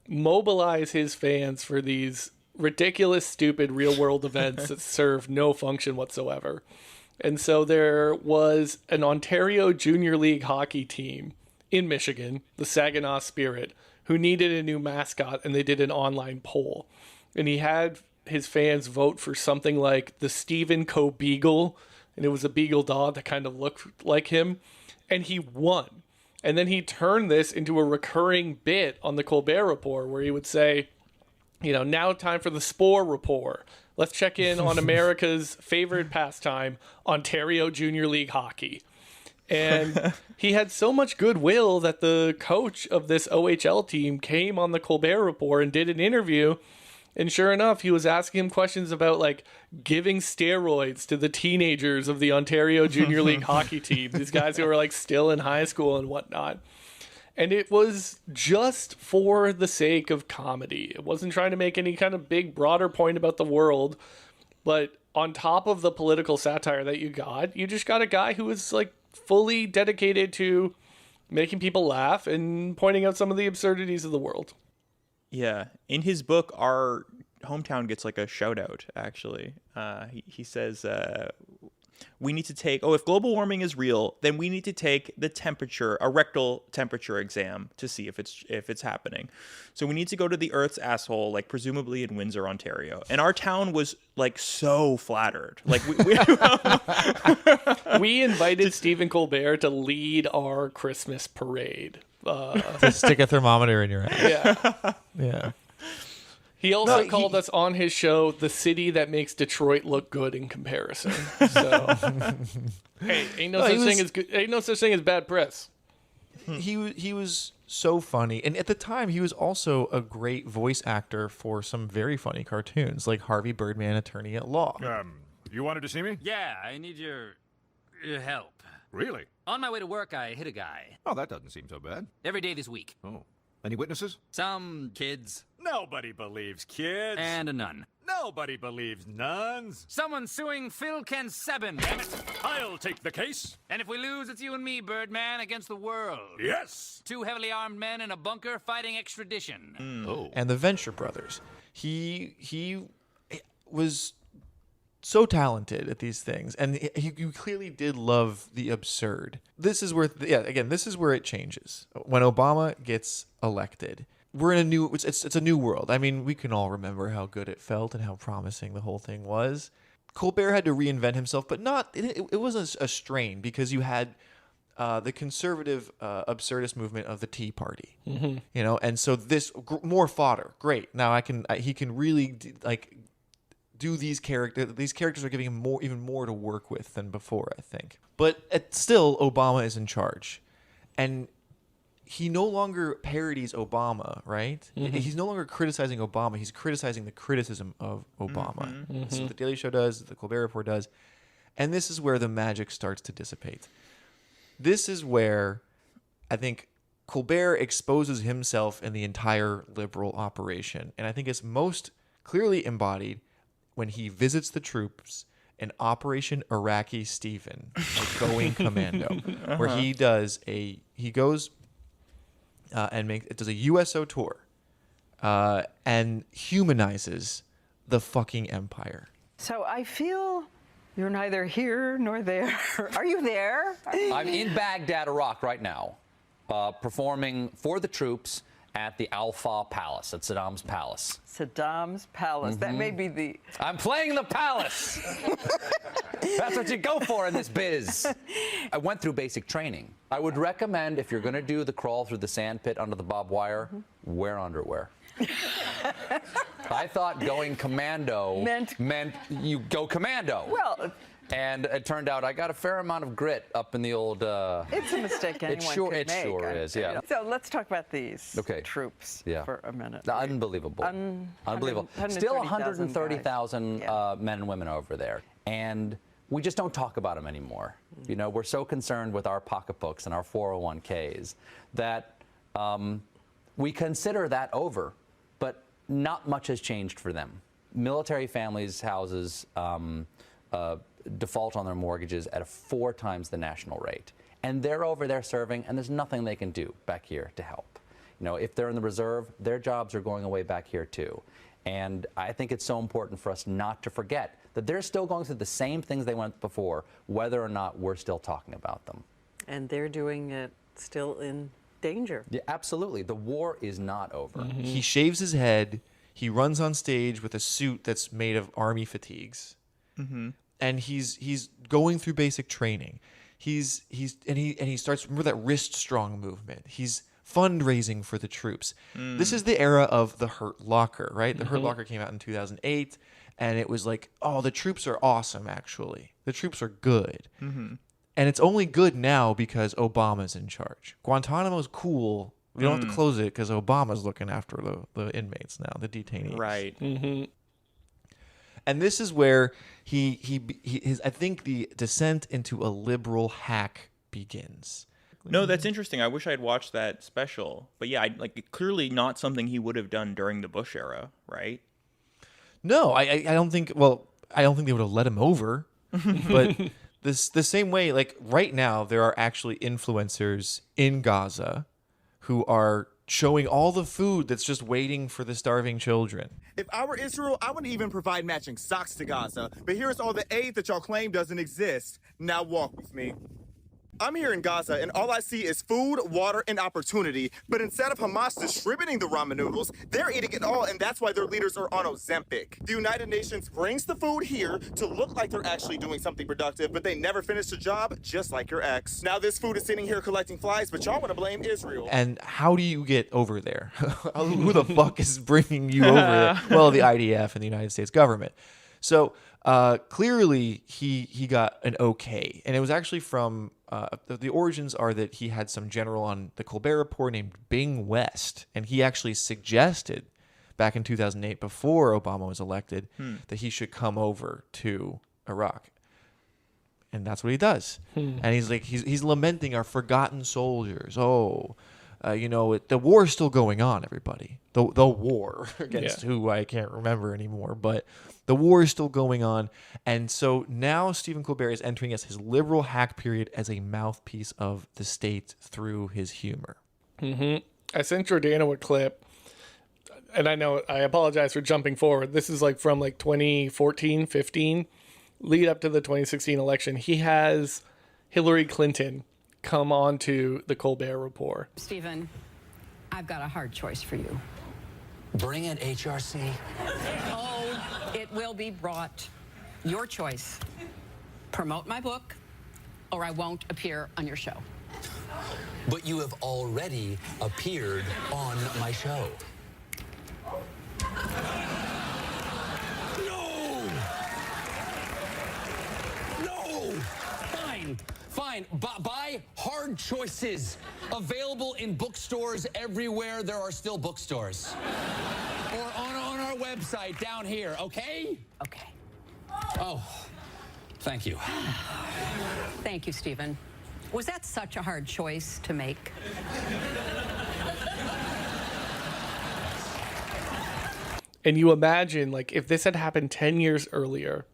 mobilize his fans for these ridiculous, stupid real-world events that serve no function whatsoever. And so there was an Ontario Junior League hockey team in Michigan, the Saginaw Spirit, who needed a new mascot, and they did an online poll. And he had his fans vote for something like the Stephen Beagle, and it was a beagle dog that kind of looked like him, and he won. And then he turned this into a recurring bit on the Colbert Report, where he would say, you know, now time for the Spore Report. Let's check in on America's favorite pastime, Ontario Junior League hockey. And he had so much goodwill that the coach of this OHL team came on the Colbert Report and did an interview. And sure enough, he was asking him questions about, like, giving steroids to the teenagers of the Ontario Junior League hockey team. These guys who were, like, still in high school and whatnot. And it was just for the sake of comedy. It wasn't trying to make any kind of big, broader point about the world. But on top of the political satire that you just got a guy who was, like, fully dedicated to making people laugh and pointing out some of the absurdities of the world. Yeah. In his book, our hometown gets like a shout out, actually. He says, we need to take, if global warming is real, then we need to take the temperature, a rectal temperature exam to see if it's happening. So we need to go to the Earth's asshole, like presumably in Windsor, Ontario. And our town was like so flattered. Like we invited Stephen Colbert to lead our Christmas parade. To stick a thermometer in your head. Yeah. Yeah. He also called us on his show the city that makes Detroit look good in comparison. So, hey, ain't no such thing as bad press. He was so funny, and at the time he was also a great voice actor for some very funny cartoons, like Harvey Birdman, Attorney at Law. You wanted to see me? Yeah, I need your help. Really? On my way to work, I hit a guy. Oh, that doesn't seem so bad. Every day this week. Oh. Any witnesses? Some kids. Nobody believes kids. And a nun. Nobody believes nuns. Someone suing Phil Kensebin. Damn it. I'll take the case. And if we lose, it's you and me, Birdman, against the world. Yes. 2 heavily armed men in a bunker fighting extradition. Oh. And the Venture Brothers. He was so talented at these things, and he clearly did love the absurd. This is where, this is where it changes. When Obama gets elected, we're in a new, it's a new world. I mean, we can all remember how good it felt and how promising the whole thing was. Colbert had to reinvent himself, but it wasn't a strain, because you had the conservative absurdist movement of the Tea Party, Mhm. you know, and so this more fodder. Great. Now he can really do these characters. These characters are giving him even more to work with than before, I think. But still, Obama is in charge, and he no longer parodies Obama, right? Mhm. He's no longer criticizing Obama. He's criticizing the criticism of Obama. Mhm. This is what the Daily Show does, the Colbert Report does, and this is where the magic starts to dissipate. This is where I think Colbert exposes himself and the entire liberal operation, and I think it's most clearly embodied when he visits the troops in Operation Iraqi Stephen, like Going Commando, where he goes and does a USO tour and humanizes the fucking empire. So I feel you're neither here nor there. Are you there? I'm in Baghdad, Iraq right now, performing for the troops at the Al-Fa Palace, at Saddam's palace. Saddam's palace. That may be the... I'm playing the palace. That's what you go for in this biz. I went through basic training. I would recommend, if you're going to do the crawl through the sand pit under the barbed wire, wear underwear. I thought going commando meant you go commando. Well... And it turned out I got a fair amount of grit up in the old... It's a mistake anyone could make. It sure is, yeah. So let's talk about these troops Yeah. for a minute. Unbelievable. Unbelievable. Still 130,000 men and women over there. And we just don't talk about them anymore. You know, we're so concerned with our pocketbooks and our 401ks that we consider that over, but not much has changed for them. Military families' houses default on their mortgages at 4 times the national rate. And they're over there serving, and there's nothing they can do back here to help. You know, if they're in the reserve, their jobs are going away back here too. And I think it's so important for us not to forget that they're still going through the same things they went before, whether or not we're still talking about them. And they're doing it still in danger. Yeah, absolutely. The war is not over. Mm-hmm. He shaves his head. He runs on stage with a suit that's made of army fatigues. Mm-hmm. And he's going through basic training. He starts, remember that wrist strong movement. He's fundraising for the troops. This is the era of the Hurt Locker, right? The Hurt Locker came out in 2008, and it was like, oh, the troops are awesome, actually. The troops are good. Mm-hmm. And it's only good now because Obama's in charge. Guantanamo's cool. We don't have to close it because Obama's looking after the inmates now, the detainees. Right. Mm-hmm. And this is where his I think the descent into a liberal hack begins. No, that's interesting. I wish I'd watched that special. But yeah, clearly not something he would have done during the Bush era, right? No, I don't think. Well, I don't think they would have let him over. But the same way, like right now, there are actually influencers in Gaza who are showing all the food that's just waiting for the starving children. If I were Israel, I wouldn't even provide matching socks to Gaza. But here's all the aid that y'all claim doesn't exist. Now walk with me. I'm here in Gaza, and all I see is food, water, and opportunity. But instead of Hamas distributing the ramen noodles, they're eating it all, and that's why their leaders are on Ozempic. The United Nations brings the food here to look like they're actually doing something productive, but they never finish the job, just like your ex. Now this food is sitting here collecting flies, but y'all want to blame Israel. And how do you get over there? Who the fuck is bringing you over there? Well, the IDF and the United States government. So clearly he got an okay. And it was actually from, the origins are that he had some general on the Colbert Report named Bing West. And he actually suggested back in 2008, before Obama was elected, that he should come over to Iraq. And that's what he does. And he's like, he's lamenting our forgotten soldiers. The war is still going on, everybody. The war against who I can't remember anymore, but the war is still going on. And so now Stephen Colbert is entering as his liberal hack period as a mouthpiece of the state through his humor. I sent Jordana a clip, and I apologize for jumping forward. This is like from like 2014, 15, lead up to the 2016 election. He has Hillary Clinton come on to the Colbert Report. Stephen, I've got a hard choice for you. Bring it, HRC. Oh, it will be brought. Your choice. Promote my book, or I won't appear on your show. But you have already appeared on my show. No! Fine. Buy Hard Choices. Available in bookstores everywhere there are still bookstores. Or on our website down here, okay? Okay. Oh, thank you. Thank you, Stephen. Was that such a hard choice to make? And you imagine, like, if this had happened 10 years earlier,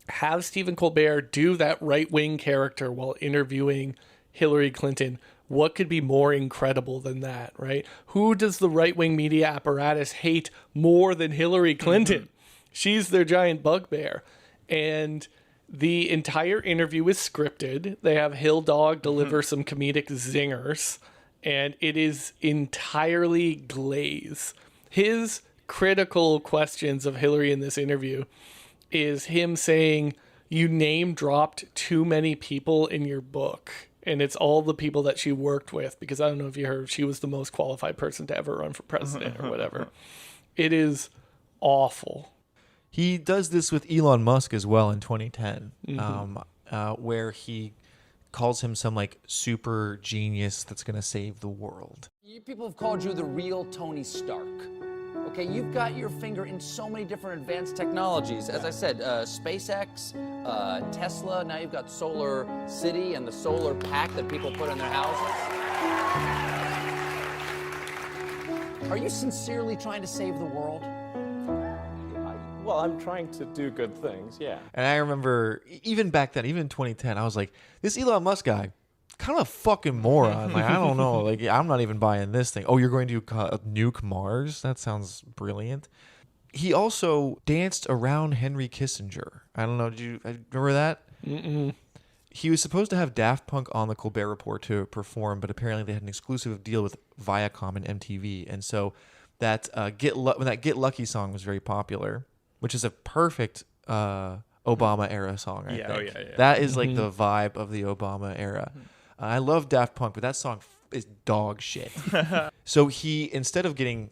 have Stephen Colbert do that right-wing character while interviewing Hillary Clinton. What could be more incredible than that, right? Who does the right-wing media apparatus hate more than Hillary Clinton? She's their giant bugbear. And the entire interview is scripted. They have Hill Dog deliver some comedic zingers, and it is entirely glaze. His critical questions of Hillary in this interview is him saying, you name dropped too many people in your book. And it's all the people that she worked with, because I don't know if you heard, she was the most qualified person to ever run for president or whatever. It is awful. He does this with Elon Musk as well in 2010, where he calls him some like super genius that's going to save the world. You people have called you the real Tony Stark. Okay, you've got your finger in so many different advanced technologies. As I said, SpaceX, Tesla, now you've got Solar City and the solar pack that people put in their houses. Are you sincerely trying to save the world? Well, I'm trying to do good things, yeah. And I remember, even back then, even in 2010, I was like, this Elon Musk guy, kind of a fucking moron. Like, I don't know. Like, I'm not even buying this thing. Oh, you're going to nuke Mars? That sounds brilliant. He also danced around Henry Kissinger. I don't know. Did you remember that? He was supposed to have Daft Punk on the Colbert Report to perform, but apparently they had an exclusive deal with Viacom and MTV. And so that when that Get Lucky song was very popular, which is a perfect Obama era song, I think. Yeah. That is like the vibe of the Obama era. I love Daft Punk, but that song is dog shit. So he, instead of getting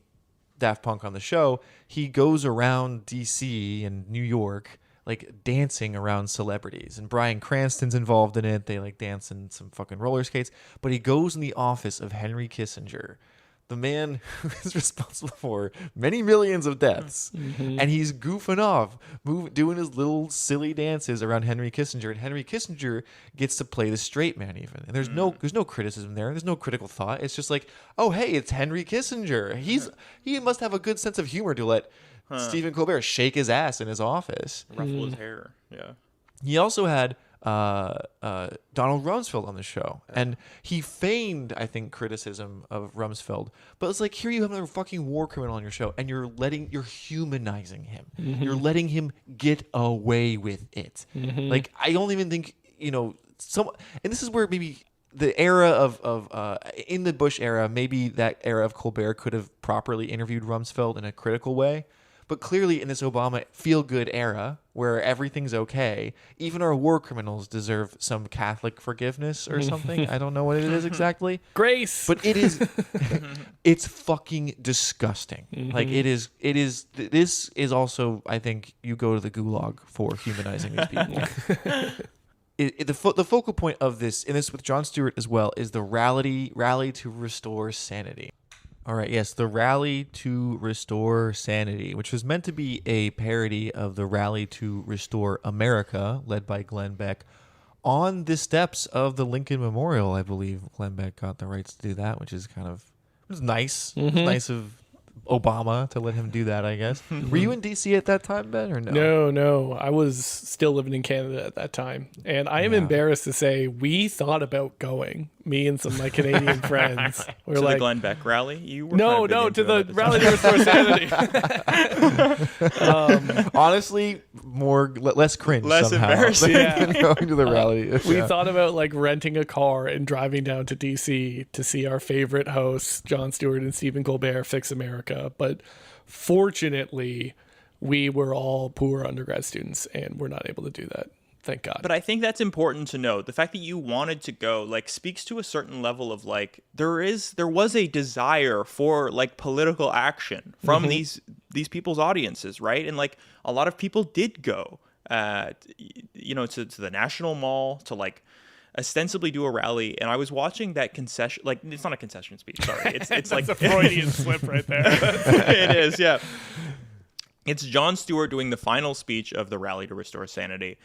Daft Punk on the show, he goes around DC and New York, like dancing around celebrities. And Bryan Cranston's involved in it. They like dance in some fucking roller skates. But he goes in the office of Henry Kissinger, the man who is responsible for many millions of deaths. And he's goofing off, doing his little silly dances around Henry Kissinger. And Henry Kissinger gets to play the straight man even. And there's no criticism there. There's no critical thought. It's just like, oh, hey, it's Henry Kissinger. He must have a good sense of humor to let Stephen Colbert shake his ass in his office. Ruffle his hair, yeah. He also had Donald Rumsfeld on the show, and he feigned, I think, criticism of Rumsfeld. But it's like, here you have another fucking war criminal on your show, and you're humanizing him. Mhm. You're letting him get away with it. Mhm. Like, I don't even think, and this is where maybe the era of in the Bush era, maybe that era of Colbert could have properly interviewed Rumsfeld in a critical way. But clearly in this Obama feel-good era where everything's okay, even our war criminals deserve some Catholic forgiveness or something. I don't know what it is exactly. Grace. But it is, it's fucking disgusting. Like this is also, I think, you go to the gulag for humanizing these people. The focal point of this, and this with Jon Stewart as well, is the rally to restore sanity. All right, yes, the Rally to Restore Sanity, which was meant to be a parody of the Rally to Restore America, led by Glenn Beck, on the steps of the Lincoln Memorial. I believe Glenn Beck got the rights to do that, which is it was nice. It was nice of Obama to let him do that, I guess. Were you in D.C. at that time, Ben, or no? No. I was still living in Canada at that time. And I am embarrassed to say we thought about going, me and some of my Canadian friends. We're to the Glenn Beck rally? You were no, to the Rally to Restore Sanity. Honestly, less cringe less somehow. Embarrassing. Than going to the rally. We thought about renting a car and driving down to DC to see our favorite hosts, Jon Stewart and Stephen Colbert, fix America. But fortunately, we were all poor undergrad students and we're not able to do that. Thank God. But I think that's important to note. The fact that you wanted to go speaks to a certain level of there was a desire for political action from these people's audiences, right? And a lot of people did go to the National Mall to ostensibly do a rally. And I was watching that concession, it's not a concession speech, sorry. It's That's a Freudian slip right there. It is, yeah. It's Jon Stewart doing the final speech of the Rally to Restore Sanity.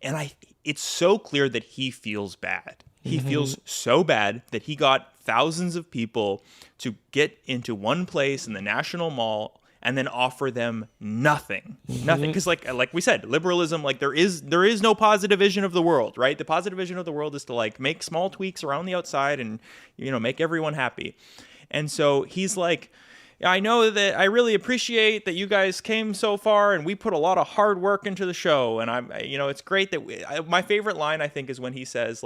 And it's so clear that he feels bad. He feels so bad that he got thousands of people to get into one place in the National Mall and then offer them nothing. Nothing. Because like we said, liberalism, there is no positive vision of the world, right? The positive vision of the world is to make small tweaks around the outside and, make everyone happy. And so he's I know that I really appreciate that you guys came so far and we put a lot of hard work into the show. And it's great that my favorite line, I think, is when he says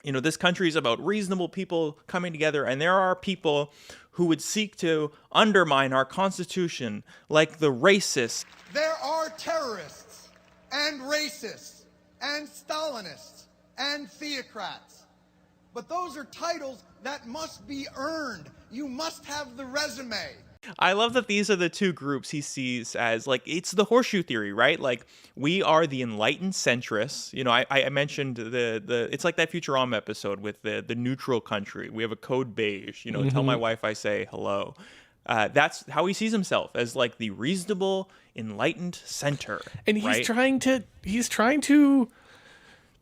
this country is about reasonable people coming together. And there are people who would seek to undermine our Constitution, like the racists. There are terrorists and racists and Stalinists and theocrats. But those are titles that must be earned. You must have the resume. I love that these are the two groups he sees as it's the horseshoe theory, right? We are the enlightened centrists. I mentioned the it's like that Futurama episode with the neutral country. We have a code beige. Tell my wife I say hello. That's how he sees himself, as the reasonable, enlightened center. And he's trying to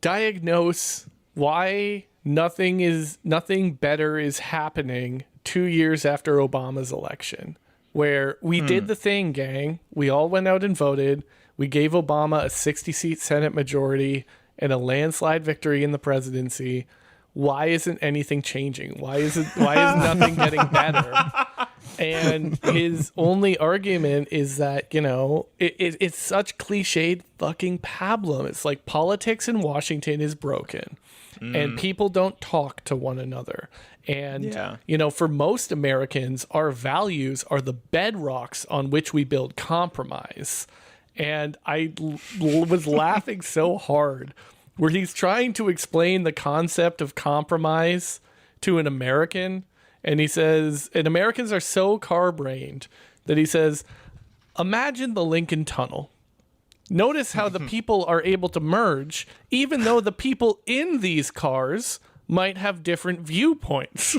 diagnose why nothing better is happening 2 years after Obama's election, where we did the thing, gang. We all went out and voted. We gave Obama a 60-seat Senate majority and a landslide victory in the presidency. Why isn't anything changing? Why is nothing getting better? And his only argument is that, it's such cliched fucking pablum. It's politics in Washington is broken. And people don't talk to one another. And, for most Americans, our values are the bedrocks on which we build compromise. And I was laughing so hard where he's trying to explain the concept of compromise to an American. And he says, and Americans are so car-brained that he says, imagine the Lincoln Tunnel. Notice how the people are able to merge, even though the people in these cars might have different viewpoints.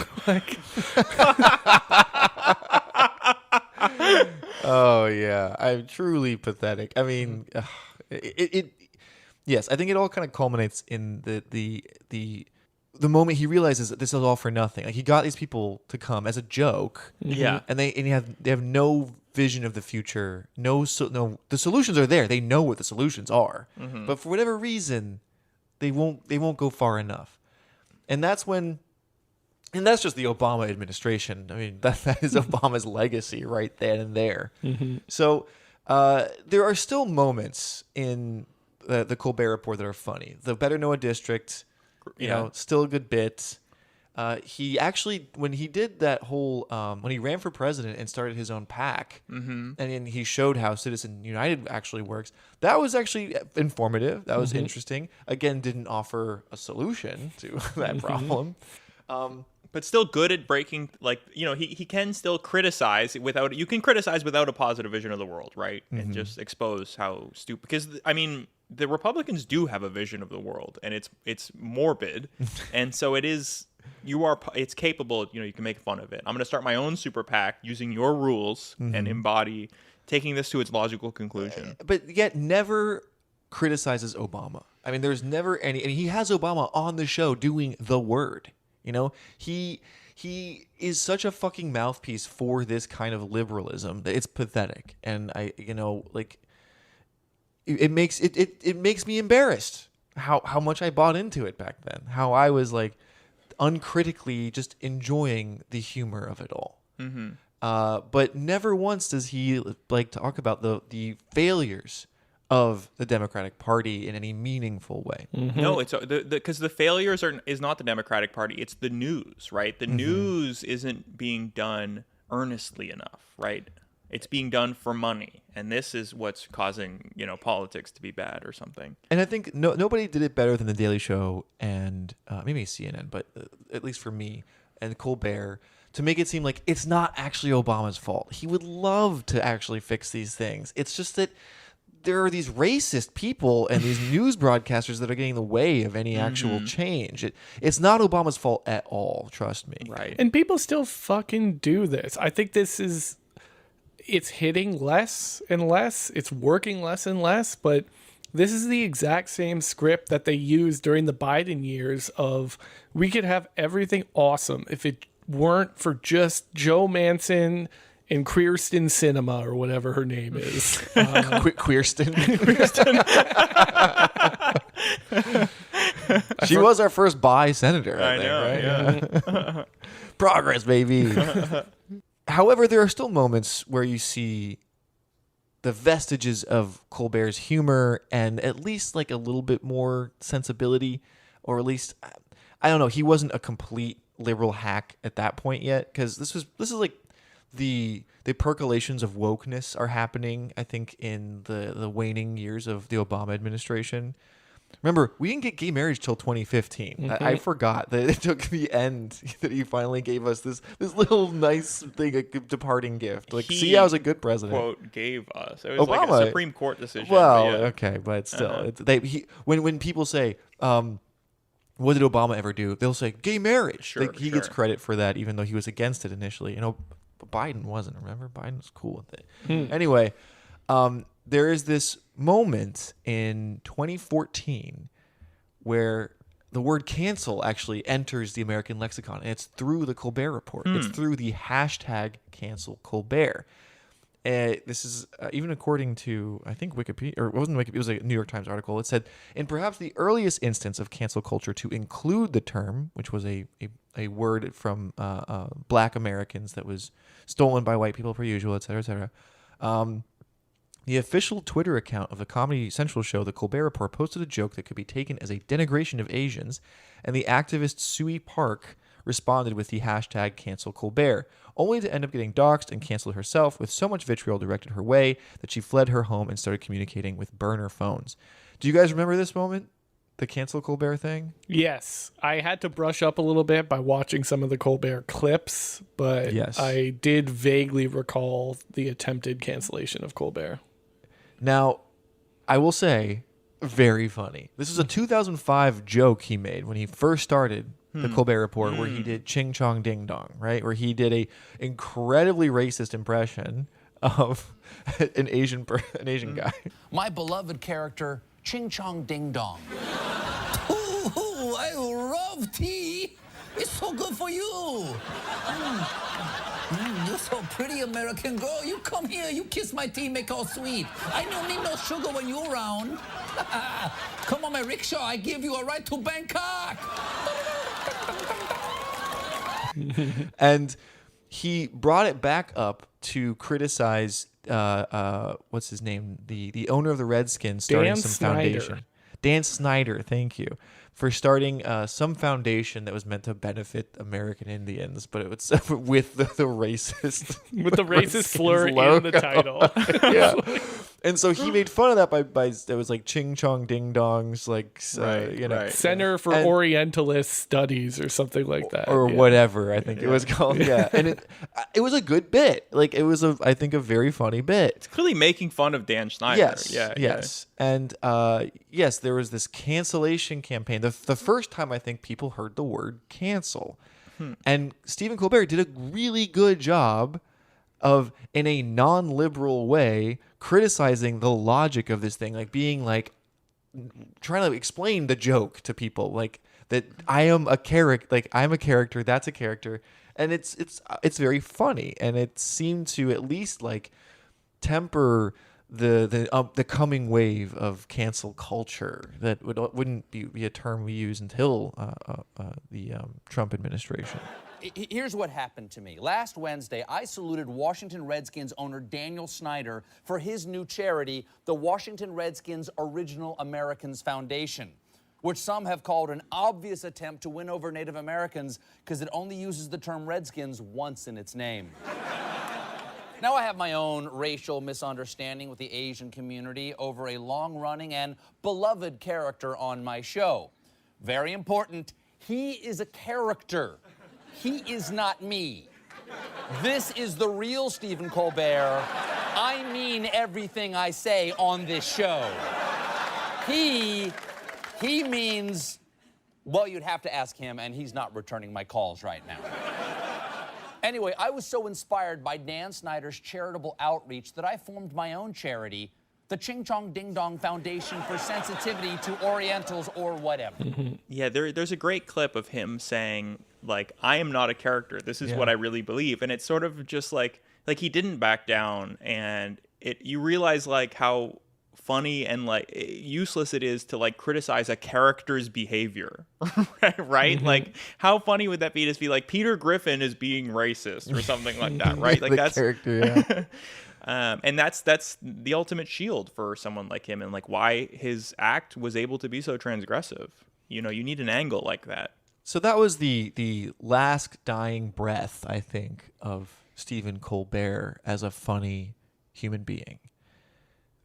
Oh yeah, I'm truly pathetic. I mean, yes, I think it all kind of culminates in the moment he realizes that this is all for nothing. He got these people to come as a joke, and they have no vision of the future. No, the solutions are there. They know what the solutions are, but for whatever reason, they won't go far enough. And that's just the Obama administration. I mean, that is Obama's legacy right then and there. Mhm. So there are still moments in the Colbert Report that are funny. The Better Know a District, you know, still a good bit. He actually, when he did that whole, when he ran for president and started his own PAC, and then he showed how Citizen United actually works, that was actually informative. That was interesting. Again, didn't offer a solution to that problem. But still good at breaking, like, you know, he can still criticize without, you can criticize without a positive vision of the world, right? And just expose how stupid, because, I mean, the Republicans do have a vision of the world, and it's morbid, and so it's capable, you know, you can make fun of it. I'm going to start my own super PAC using your rules and embody taking this to its logical conclusion. But yet never criticizes Obama. I mean, there's never any, and he has Obama on the show doing the word. You know, he is such a fucking mouthpiece for this kind of liberalism that it's pathetic. And it makes me embarrassed how much I bought into it back then. How I was like uncritically just enjoying the humor of it all. But never once does he like talk about the failures of the Democratic Party in any meaningful way. No, it's because the failures is not the Democratic Party, it's the news, right? The news isn't being done earnestly enough, right? It's being done for money, and this is what's causing, you know, politics to be bad or something. And I think nobody did it better than The Daily Show and maybe CNN, but at least for me and Colbert, to make it seem like it's not actually Obama's fault. He would love to actually fix these things. It's just that there are these racist people and these news broadcasters that are getting in the way of any actual change. It's not Obama's fault at all, trust me. Right. And people still fucking do this. I think it's hitting less and less. It's working less and less, but this is the exact same script that they used during the Biden years of we could have everything awesome if it weren't for just Joe Manson and Queerston Cinema or whatever her name is. Queerston. She was our first bi senator, I think, right? Yeah. Progress, baby. However, there are still moments where you see the vestiges of Colbert's humor and at least like a little bit more sensibility, or at least, I don't know, he wasn't a complete liberal hack at that point yet, because this is like the percolations of wokeness are happening, I think, in the waning years of the Obama administration. Remember, we didn't get gay marriage till 2015. I forgot that it took the end that he finally gave us this little nice thing, a departing gift. Like, see, I was a good president. Quote, gave us. It was Obama, like a Supreme Court decision. Well, but yeah. Okay, but still, when people say, what did Obama ever do? They'll say gay marriage. Sure, he gets credit for that, even though he was against it initially. You know, Biden wasn't. Remember, Biden was cool with it. Anyway, there is this moment in 2014 where the word cancel actually enters the American lexicon, and it's through the Colbert Report. It's through the hashtag cancel Colbert. This is even according to, I think, Wikipedia, or it wasn't Wikipedia, it was a New York Times article. It said, in perhaps the earliest instance of cancel culture to include the term, which was a word from Black Americans that was stolen by white people per usual, et cetera, et cetera. The official Twitter account of the Comedy Central show, The Colbert Report, posted a joke that could be taken as a denigration of Asians, and the activist Sui Park responded with the hashtag cancel Colbert, only to end up getting doxxed and canceled herself with so much vitriol directed her way that she fled her home and started communicating with burner phones. Do you guys remember this moment? The cancel Colbert thing? Yes. I had to brush up a little bit by watching some of the Colbert clips, but yes. I did vaguely recall the attempted cancellation of Colbert. Now, I will say, very funny. This was a 2005 joke he made when he first started the Colbert Report, where he did Ching Chong Ding Dong, right? Where he did a incredibly racist impression of an Asian guy. My beloved character, Ching Chong Ding Dong. Ooh, I love tea. It's so good for you. You're so pretty, American girl. You come here, you kiss my teeth, make all sweet. I don't need no sugar when you're around. Come on, my rickshaw, I give you a ride to Bangkok. And he brought it back up to criticize what's his name, the owner of the Redskins, starting Dan some Snyder. foundation. Dan Snyder, thank you for starting some foundation that was meant to benefit American Indians, but it was with the racist With the racist Redskins slur in logo. the title. Yeah. And so he made fun of that by it was like ching chong ding dongs, like Center for Orientalist Studies or something like that, or yeah. whatever I think it was called. Yeah, and it was a good bit. Like it was I think a very funny bit. It's clearly making fun of Dan Schneider. Yes, Yeah. yes, and yes, there was this cancellation campaign. The first time I think people heard the word cancel, and Stephen Colbert did a really good job of, in a non-liberal way, criticizing the logic of this thing, like being like trying to explain the joke to people, like that I am a character, like I'm a character, that's a character, and it's very funny, and it seemed to at least like temper the coming wave of cancel culture that wouldn't be a term we use until the Trump administration. Here's what happened to me. Last Wednesday, I saluted Washington Redskins owner Daniel Snyder for his new charity, the Washington Redskins Original Americans Foundation, which some have called an obvious attempt to win over Native Americans because it only uses the term Redskins once in its name. Now I have my own racial misunderstanding with the Asian community over a long-running and beloved character on my show. Very important, he is a character. He is not me. This is the real Stephen Colbert. I mean everything I say on this show. He means, well, you'd have to ask him, and he's not returning my calls right now. Anyway, I was so inspired by Dan Snyder's charitable outreach that I formed my own charity, the Ching Chong Ding Dong Foundation for Sensitivity to Orientals or whatever. Yeah, there's a great clip of him saying, like, I am not a character. This is what I really believe. And it's sort of just like he didn't back down. And you realize, like, how funny and, like, useless it is to, like, criticize a character's behavior, right? Like, how funny would that be to be like, Peter Griffin is being racist or something like that, right? Like, that's character, yeah. And that's the ultimate shield for someone like him, and like why his act was able to be so transgressive. You know, you need an angle like that. So that was the last dying breath, I think, of Stephen Colbert as a funny human being.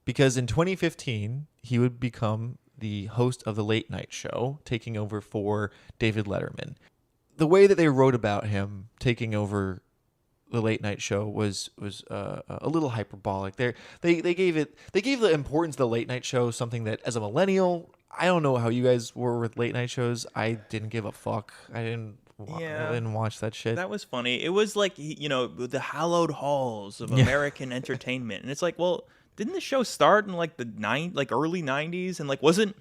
Because in 2015, he would become the host of the Late Night Show, taking over for David Letterman. The way that they wrote about him taking over the Late Night Show was a little hyperbolic. They gave the importance of the Late Night Show something that, as a millennial, I don't know how you guys were with late night shows. I didn't give a fuck. I didn't watch that shit. That was funny. It was like, you know, the hallowed halls of American entertainment, and it's like, well, didn't the show start in like the early 90s? And like wasn't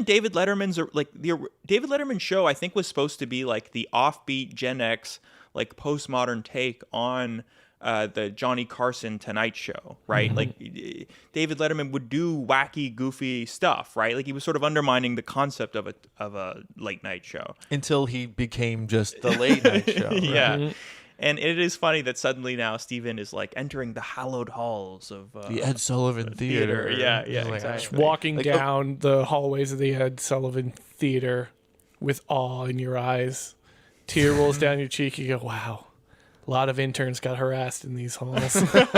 David Letterman's, or like the David Letterman show, I think, was supposed to be like the offbeat Gen X, like postmodern take on the Johnny Carson Tonight Show, right? Mm-hmm. Like David Letterman would do wacky, goofy stuff, right? Like he was sort of undermining the concept of a late night show until he became just the Late Night Show. Right? Yeah. Mm-hmm. And it is funny that suddenly now Stephen is like entering the hallowed halls of the Ed Sullivan Theater. Yeah, Like, exactly. Just walking down the hallways of the Ed Sullivan Theater with awe in your eyes. Tear rolls down your cheek. You go, wow. A lot of interns got harassed in these halls. But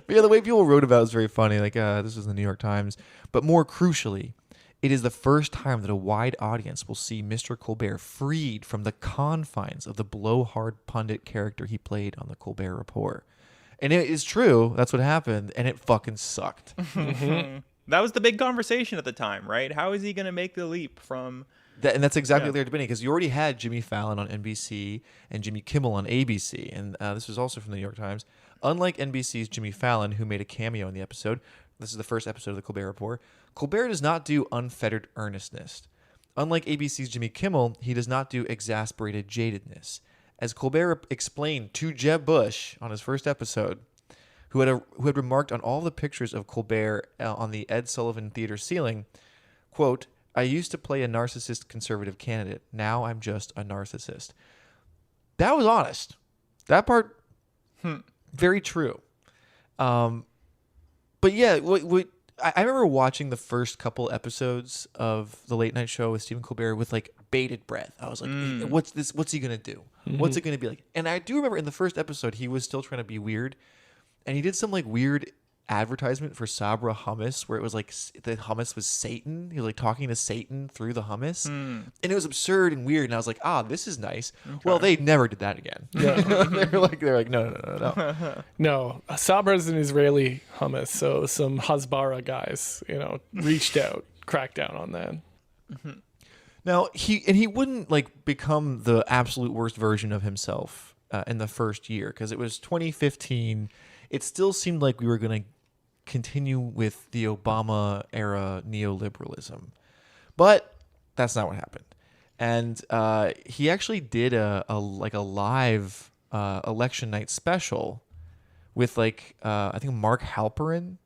yeah, the way people wrote about it was very funny. Like, this was the New York Times. But more crucially, it is the first time that a wide audience will see Mr. Colbert freed from the confines of the blowhard pundit character he played on the Colbert Report. And it is true. That's what happened. And it fucking sucked. That was the big conversation at the time, right? How is he going to make the leap from... And that's exactly what they were debating, because you already had Jimmy Fallon on NBC and Jimmy Kimmel on ABC. And this was also from the New York Times. Unlike NBC's Jimmy Fallon, who made a cameo in the episode, this is the first episode of the Colbert Report, Colbert does not do unfettered earnestness. Unlike ABC's Jimmy Kimmel, he does not do exasperated jadedness. as Colbert explained to Jeb Bush on his first episode, who had remarked on all the pictures of Colbert on the Ed Sullivan Theater ceiling, quote, "I used to play a narcissist conservative candidate. Now I'm just a narcissist." That was honest. That part, very true. But yeah, I remember watching the first couple episodes of the Late Night Show with Stephen Colbert with like bated breath. I was like, "What's this? What's he gonna do? What's it gonna be like?" And I do remember in the first episode he was still trying to be weird, and he did some like weird advertisement for Sabra hummus where it was like the hummus was Satan. He was like talking to Satan through the hummus, and it was absurd and weird. And I was like, this is nice. Okay. Well, they never did that again. Yeah. they're like, no. No, Sabra is an Israeli hummus, so some Hasbara guys, reached out, cracked down on that. Mm-hmm. Now he wouldn't like become the absolute worst version of himself in the first year because it was 2015. It still seemed like we were going to continue with the Obama era neoliberalism, but that's not what happened. And he actually did a live election night special with I think Mark Halperin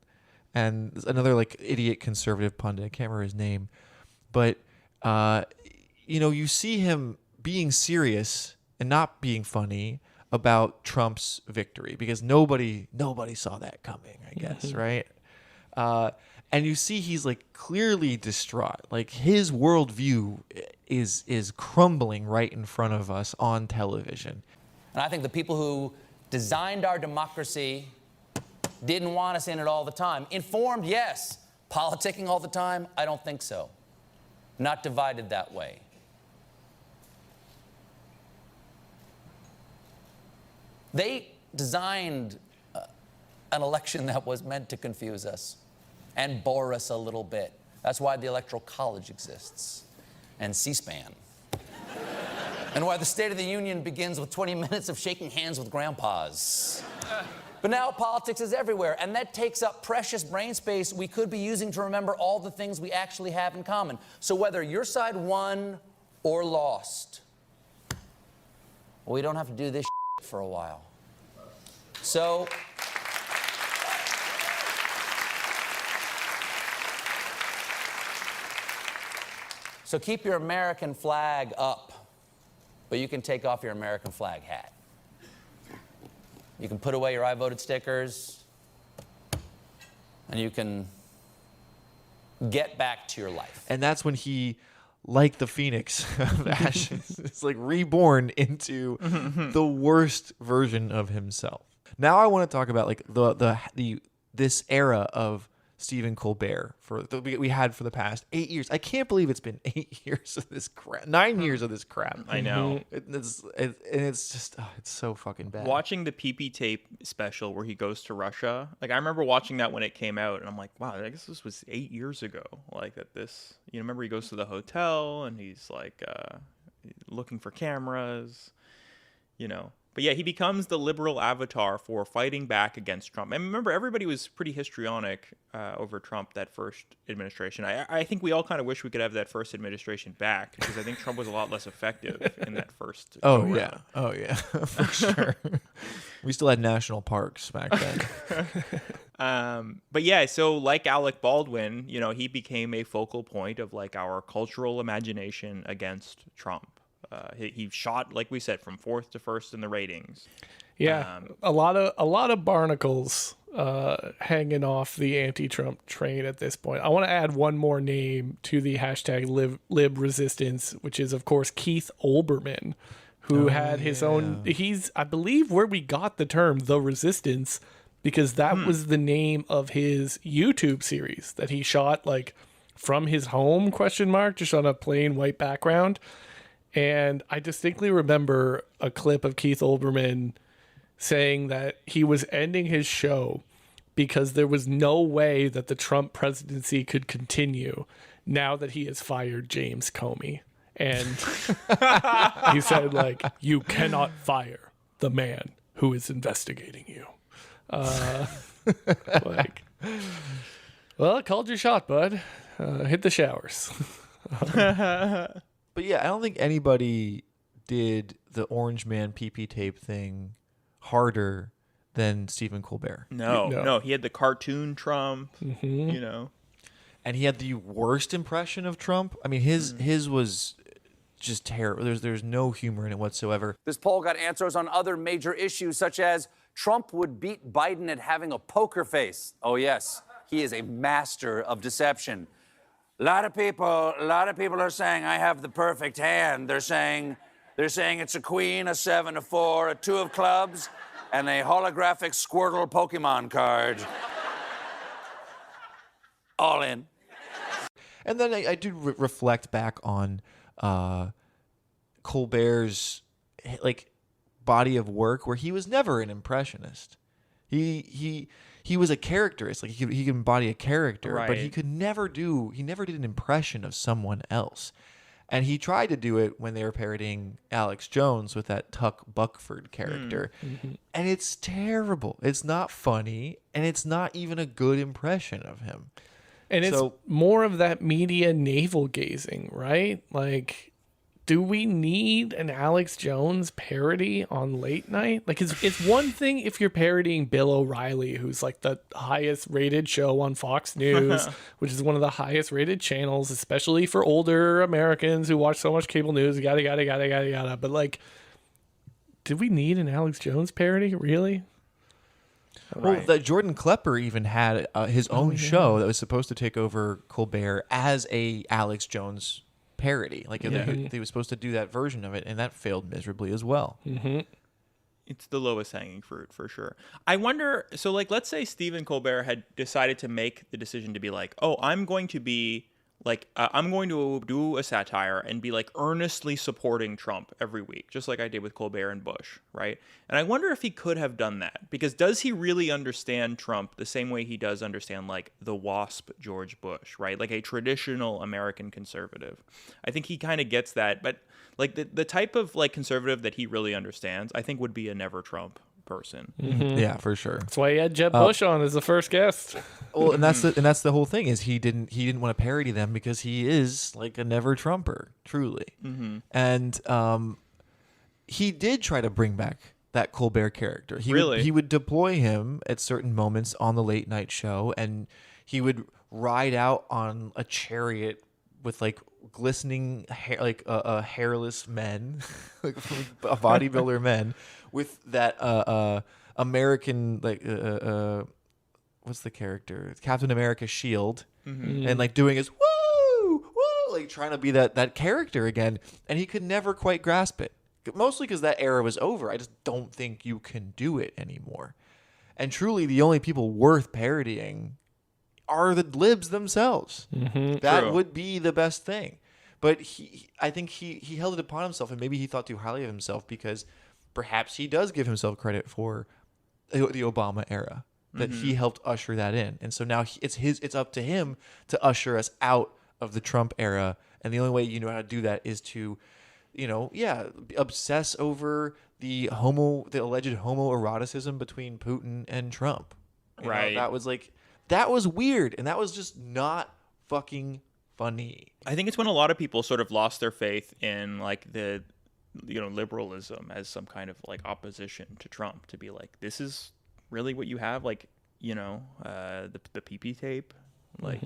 and another like idiot conservative pundit. I can't remember his name, but you see him being serious and not being funny about Trump's victory because nobody saw that coming, I guess, right? And you see he's like clearly distraught. Like his worldview is crumbling right in front of us on television. And I think the people who designed our democracy didn't want us in it all the time. Informed, yes. Politicking all the time? I don't think so. Not divided that way. They designed an election that was meant to confuse us and bore us a little bit. That's why the Electoral College exists and C-SPAN. And why the State of the Union begins with 20 minutes of shaking hands with grandpas. But now politics is everywhere, and that takes up precious brain space we could be using to remember all the things we actually have in common. So whether your side won or lost, we don't have to do this for a while. So keep your American flag up, but you can take off your American flag hat. You can put away your I voted stickers, and you can get back to your life. And that's when he, like the phoenix of ashes, is like reborn into the worst version of himself. Now I want to talk about like this era of Stephen Colbert we had for the past 8 years. I can't believe it's been 8 years of this crap, 9 years of this crap. I know. It's just it's so fucking bad. Watching the PP tape special where he goes to Russia, like I remember watching that when it came out, and I'm like, wow, I guess this was 8 years ago. Like that this, remember he goes to the hotel and he's like looking for cameras, But yeah, he becomes the liberal avatar for fighting back against Trump. And remember, everybody was pretty histrionic over Trump that first administration. I think we all kind of wish we could have that first administration back because I think Trump was a lot less effective in that first go-round. Oh, yeah, for sure. We still had national parks back then. But yeah, so like Alec Baldwin, he became a focal point of like our cultural imagination against Trump. He shot, like we said, from fourth to first in the ratings. Yeah, a lot of barnacles hanging off the anti-Trump train at this point. I want to add one more name to the hashtag lib resistance, which is of course Keith Olbermann, who had his own. He's, I believe, where we got the term "the resistance" because that was the name of his YouTube series that he shot like from his home ? Just on a plain white background. And I distinctly remember a clip of Keith Olbermann saying that he was ending his show because there was no way that the Trump presidency could continue now that he has fired James Comey. And he said, like, you cannot fire the man who is investigating you. Well, I called your shot, bud. Hit the showers. But yeah, I don't think anybody did the Orange Man PP tape thing harder than Stephen Colbert. No. He had the cartoon Trump, you know. And he had the worst impression of Trump. I mean, his was just terrible. There's no humor in it whatsoever. This poll got answers on other major issues, such as Trump would beat Biden at having a poker face. Oh, yes. He is a master of deception. A lot of people are saying I have the perfect hand. They're saying it's a queen, a 7, a 4, a 2 of clubs, and a holographic Squirtle Pokemon card. All in. And then I do reflect back on Colbert's body of work, where he was never an impressionist. He was a characterist. Like he could embody a character, but he never did an impression of someone else. And he tried to do it when they were parodying Alex Jones with that Tuck Buckford character. And it's terrible. It's not funny, and it's not even a good impression of him. And it's more of that media navel gazing, right? Like, do we need an Alex Jones parody on late night? Like, it's one thing if you're parodying Bill O'Reilly, who's like the highest rated show on Fox News, which is one of the highest rated channels, especially for older Americans who watch so much cable news, yada. But like, did we need an Alex Jones parody? Really? Well, that Jordan Klepper even had his own show that was supposed to take over Colbert as a Alex Jones parody. Like they were supposed to do that version of it, and that failed miserably as well. It's the lowest hanging fruit for sure. I wonder, so like, let's say Stephen Colbert had decided to make the decision to be like, oh, I'm going to be like, I'm going to do a satire and be like earnestly supporting Trump every week, just like I did with Colbert and Bush, right? And I wonder if he could have done that, because does he really understand Trump the same way he does understand like the WASP George Bush, right? Like a traditional American conservative. I think he kind of gets that, but like the type of like conservative that he really understands, I think would be a never Trump person. Yeah, for sure. That's why he had Jeb Bush on as the first guest. Well, and that's the whole thing, is he didn't want to parody them because he is like a never Trumper, truly. And he did try to bring back that Colbert character. He would deploy him at certain moments on the late night show, and he would ride out on a chariot with like glistening hair, like hairless men, like bodybuilder men, with that American what's the character? Captain America shield, and like doing his woo, like trying to be that character again, and he could never quite grasp it. Mostly because that era was over. I just don't think you can do it anymore. And truly, the only people worth parodying are the libs themselves. That would be the best thing. But I think he held it upon himself, and maybe he thought too highly of himself, because perhaps he does give himself credit for the Obama era, that he helped usher that in. And so now it's up to him to usher us out of the Trump era. And the only way you know how to do that is to, obsess over the alleged homoeroticism between Putin and Trump. You know, that was weird, and that was just not fucking funny. I think it's when a lot of people sort of lost their faith in like the liberalism as some kind of like opposition to Trump, to be like, this is really what you have, like, the PP tape, like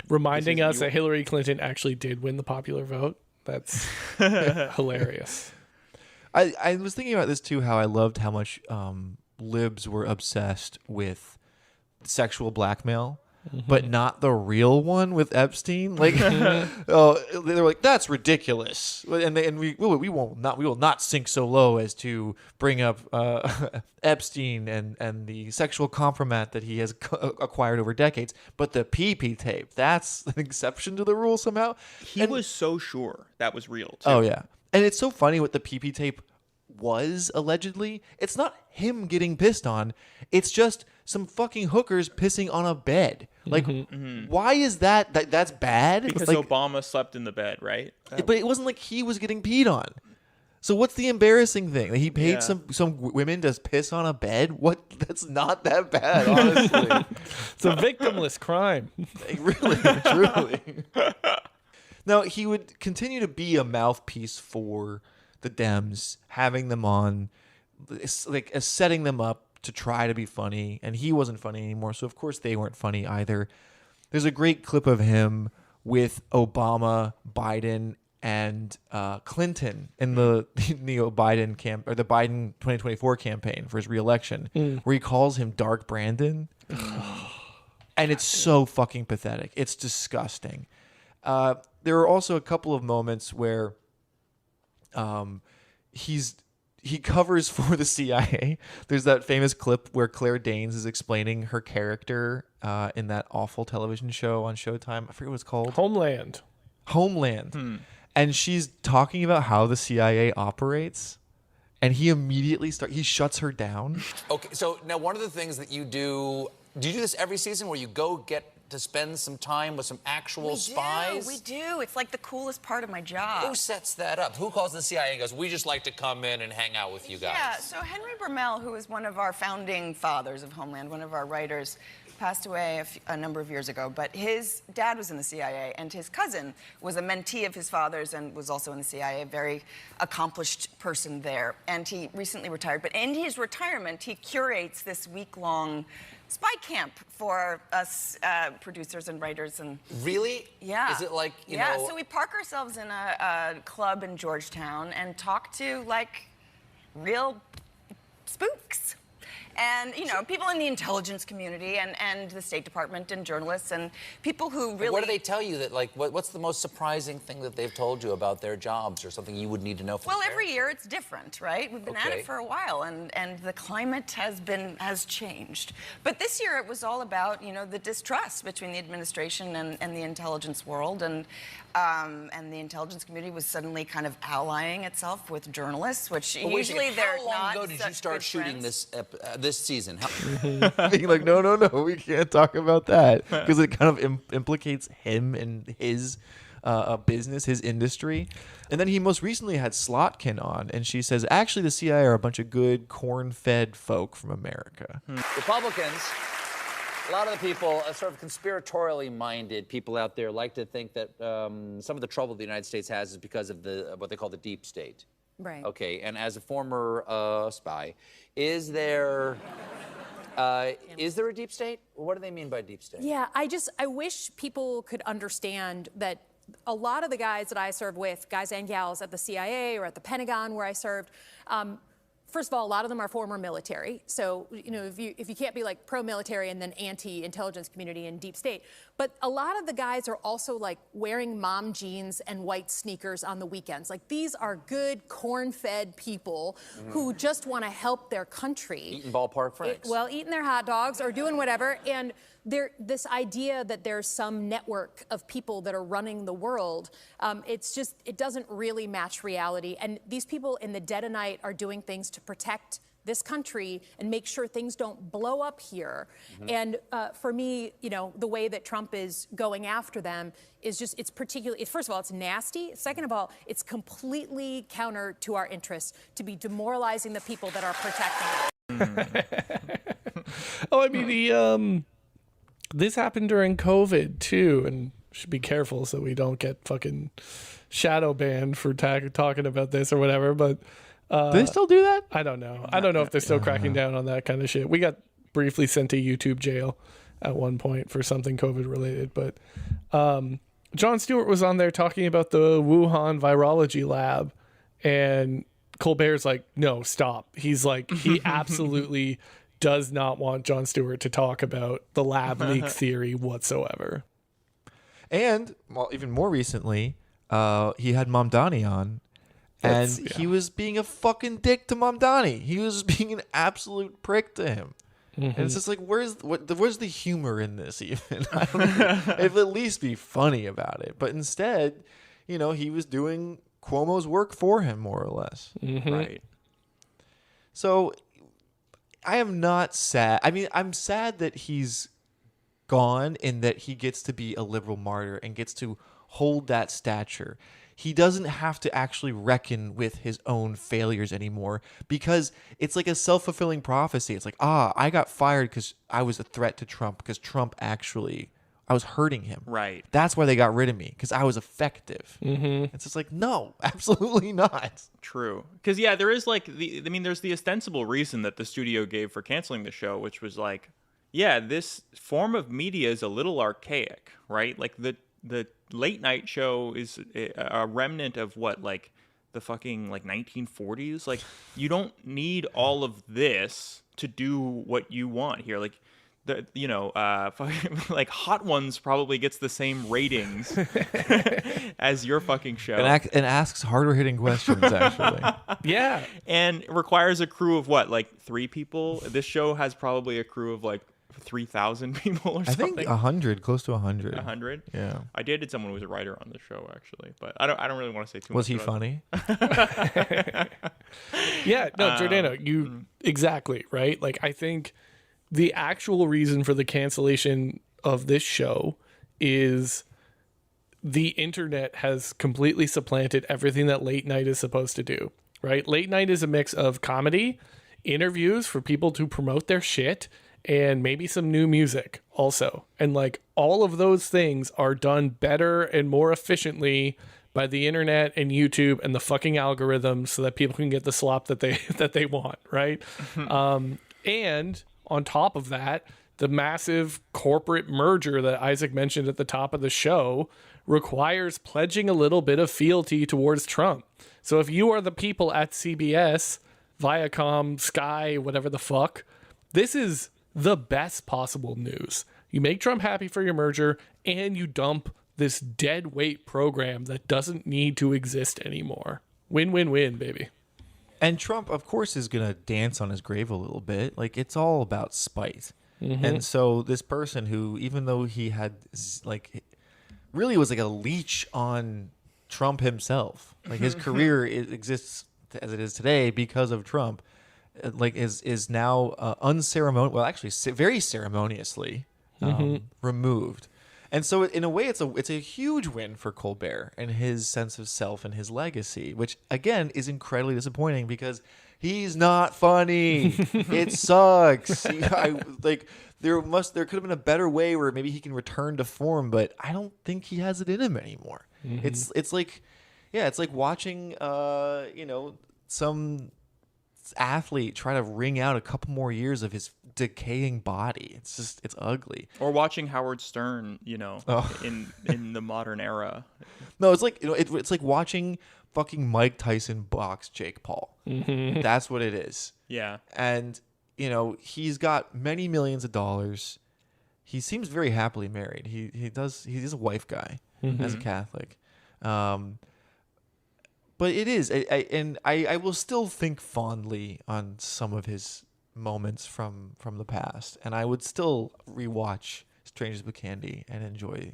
reminding us that Hillary Clinton actually did win the popular vote. That's hilarious. I was thinking about this too, how I loved how much libs were obsessed with sexual blackmail, but not the real one with Epstein. Like, they were like, that's ridiculous, and we will not sink so low as to bring up Epstein and the sexual compromat that he has acquired over decades. But the PP tape, that's an exception to the rule somehow. He was so sure that was real too. Oh yeah, and it's so funny what the PP tape was allegedly. It's not him getting pissed on. It's just some fucking hookers pissing on a bed. Like, why is that's bad? Because like, Obama slept in the bed, right? But it wasn't like he was getting peed on. So what's the embarrassing thing? That he paid some women to piss on a bed? What? That's not that bad, honestly. It's a victimless crime. Really, truly. Now, he would continue to be a mouthpiece for the Dems, having them on, like setting them up to try to be funny, and he wasn't funny anymore, so of course they weren't funny either. There's a great clip of him with Obama, Biden, and Clinton in the Biden the Biden 2024 campaign for his reelection, where he calls him Dark Brandon, and it's so fucking pathetic. It's disgusting. There are also a couple of moments where he covers for the CIA. There's that famous clip where Claire Danes is explaining her character in that awful television show on Showtime. I forget what it's called. Homeland. And she's talking about how the CIA operates, and he immediately he shuts her down. Okay, so now one of the things that you do you do this every season where you go get to spend some time with some actual spies? We do. It's like the coolest part of my job. Who sets that up? Who calls the CIA and goes, we just like to come in and hang out with you guys? Yeah, so Henry Bermel, who is one of our founding fathers of Homeland, one of our writers, passed away a number of years ago, but his dad was in the CIA, and his cousin was a mentee of his father's and was also in the CIA, a very accomplished person there. And he recently retired, but in his retirement, he curates this week-long spy camp for us producers and writers. And really? Yeah. Is it like, you know... Yeah, so we park ourselves in a club in Georgetown and talk to, like, real spooks. And, you know, people in the intelligence community and the State Department and journalists and people who really... What do they tell you that, like, what's the most surprising thing that they've told you about their jobs or something you would need to know? Well, every year it's different, right? We've been at it for a while, and the climate has changed. But this year it was all about, you know, the distrust between the administration and the intelligence world, and the intelligence community was suddenly kind of allying itself with journalists, which usually they're not. How long ago did you start shooting this season? Being like, no, we can't talk about that, because it kind of implicates him and his business, his industry. And then he most recently had Slotkin on, and she says, actually, the CIA are a bunch of good, corn-fed folk from America. Republicans, a lot of the people, sort of conspiratorially minded people out there, like to think that some of the trouble the United States has is because of what they call the deep state. Right. Okay, and as a former spy, is there a deep state? What do they mean by deep state? Yeah, I wish people could understand that a lot of the guys that I served with, guys and gals at the CIA or at the Pentagon where I served, first of all, a lot of them are former military. So, you know, if you can't be like pro-military and then anti-intelligence community and deep state. But a lot of the guys are also like wearing mom jeans and white sneakers on the weekends. Like, these are good, corn-fed people who just want to help their country. Eating ballpark franks. Eating their hot dogs or doing whatever. And this idea that there's some network of people that are running the world, it doesn't really match reality. And these people in the dead of night are doing things to protect this country and make sure things don't blow up here. And for me, you know, the way that Trump is going after them is just, first of all, it's nasty. Second of all, it's completely counter to our interests to be demoralizing the people that are protecting us. Oh, I mean, this happened during COVID too, and should be careful so we don't get fucking shadow banned for talking about this or whatever. But do they still do that? I don't know. I don't know if they're still cracking down on that kind of shit. We got briefly sent to YouTube jail at one point for something COVID related. But Jon Stewart was on there talking about the Wuhan virology lab, and Colbert's like, no, stop. He's like, he absolutely does not want Jon Stewart to talk about the lab leak theory whatsoever. And, well, even more recently, he had Mamdani on, and he was being a fucking dick to Mamdani. He was being an absolute prick to him. And it's just like, where's the humor in this even? I don't know. It'd at least be funny about it. But instead, you know, he was doing Cuomo's work for him, more or less. Right. So I am not sad. I mean, I'm sad that he's gone and that he gets to be a liberal martyr and gets to hold that stature. He doesn't have to actually reckon with his own failures anymore, because it's like a self-fulfilling prophecy. It's like, I got fired because I was a threat to Trump, because Trump actually I was hurting him. Right. That's why they got rid of me, because I was effective. Mm-hmm. It's just like, no, absolutely not. True. Because, yeah, there is like there's the ostensible reason that the studio gave for canceling the show, which was like, yeah, this form of media is a little archaic, right? Like the late night show is a remnant of what, like the fucking like 1940s. Like, you don't need all of this to do what you want here. Like, like Hot Ones probably gets the same ratings as your fucking show, and asks harder hitting questions, actually. Yeah, and requires a crew of what, like 3 people. This show has probably a crew of like 3,000 people or something. I think 100, close to 100. 100. Yeah. I dated someone who was a writer on the show, actually, but I don't really want to say too much. Was he funny? Yeah. No, Giordano, you exactly right. Like, I think the actual reason for the cancellation of this show is the internet has completely supplanted everything that late night is supposed to do, right? Late night is a mix of comedy, interviews for people to promote their shit, and maybe some new music also. And like all of those things are done better and more efficiently by the internet and YouTube and the fucking algorithms so that people can get the slop that they want, right? And on top of that, the massive corporate merger that Isaac mentioned at the top of the show requires pledging a little bit of fealty towards Trump. So if you are the people at CBS, Viacom, Sky, whatever the fuck, this is the best possible news. You make Trump happy for your merger, and you dump this dead weight program that doesn't need to exist anymore. Win, win, win, baby. And Trump, of course, is going to dance on his grave a little bit. Like, it's all about spite. Mm-hmm. And so this person who, even though he had, like, really was like a leech on Trump himself, like his career exists as it is today because of Trump, like is now well, actually very ceremoniously removed. And so in a way, it's a huge win for Colbert and his sense of self and his legacy, which again is incredibly disappointing because he's not funny. It sucks. There could have been a better way where maybe he can return to form, but I don't think he has it in him anymore. Mm-hmm. It's like watching some athlete try to wring out a couple more years of his decaying body. It's ugly. Or watching Howard Stern, in the modern era. No, it's like it's like watching fucking Mike Tyson box Jake Paul. Mm-hmm. That's what it is. Yeah. And he's got many millions of dollars. He seems very happily married. He's a wife guy as a Catholic. But it is, I will still think fondly on some of his moments from the past, and I would still rewatch Strangers with Candy and enjoy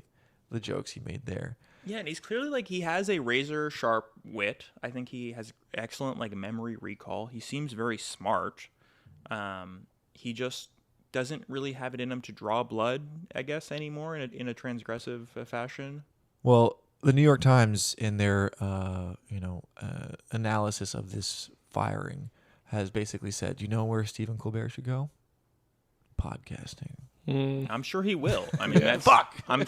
the jokes he made there. Yeah, and he's clearly he has a razor sharp wit. I think he has excellent memory recall. He seems very smart. He just doesn't really have it in him to draw blood, I guess, anymore in a transgressive fashion. Well, the New York Times, in their analysis of this firing, has basically said, you know where Stephen Colbert should go? Podcasting. I'm sure he will. I mean, that's fuck. I'm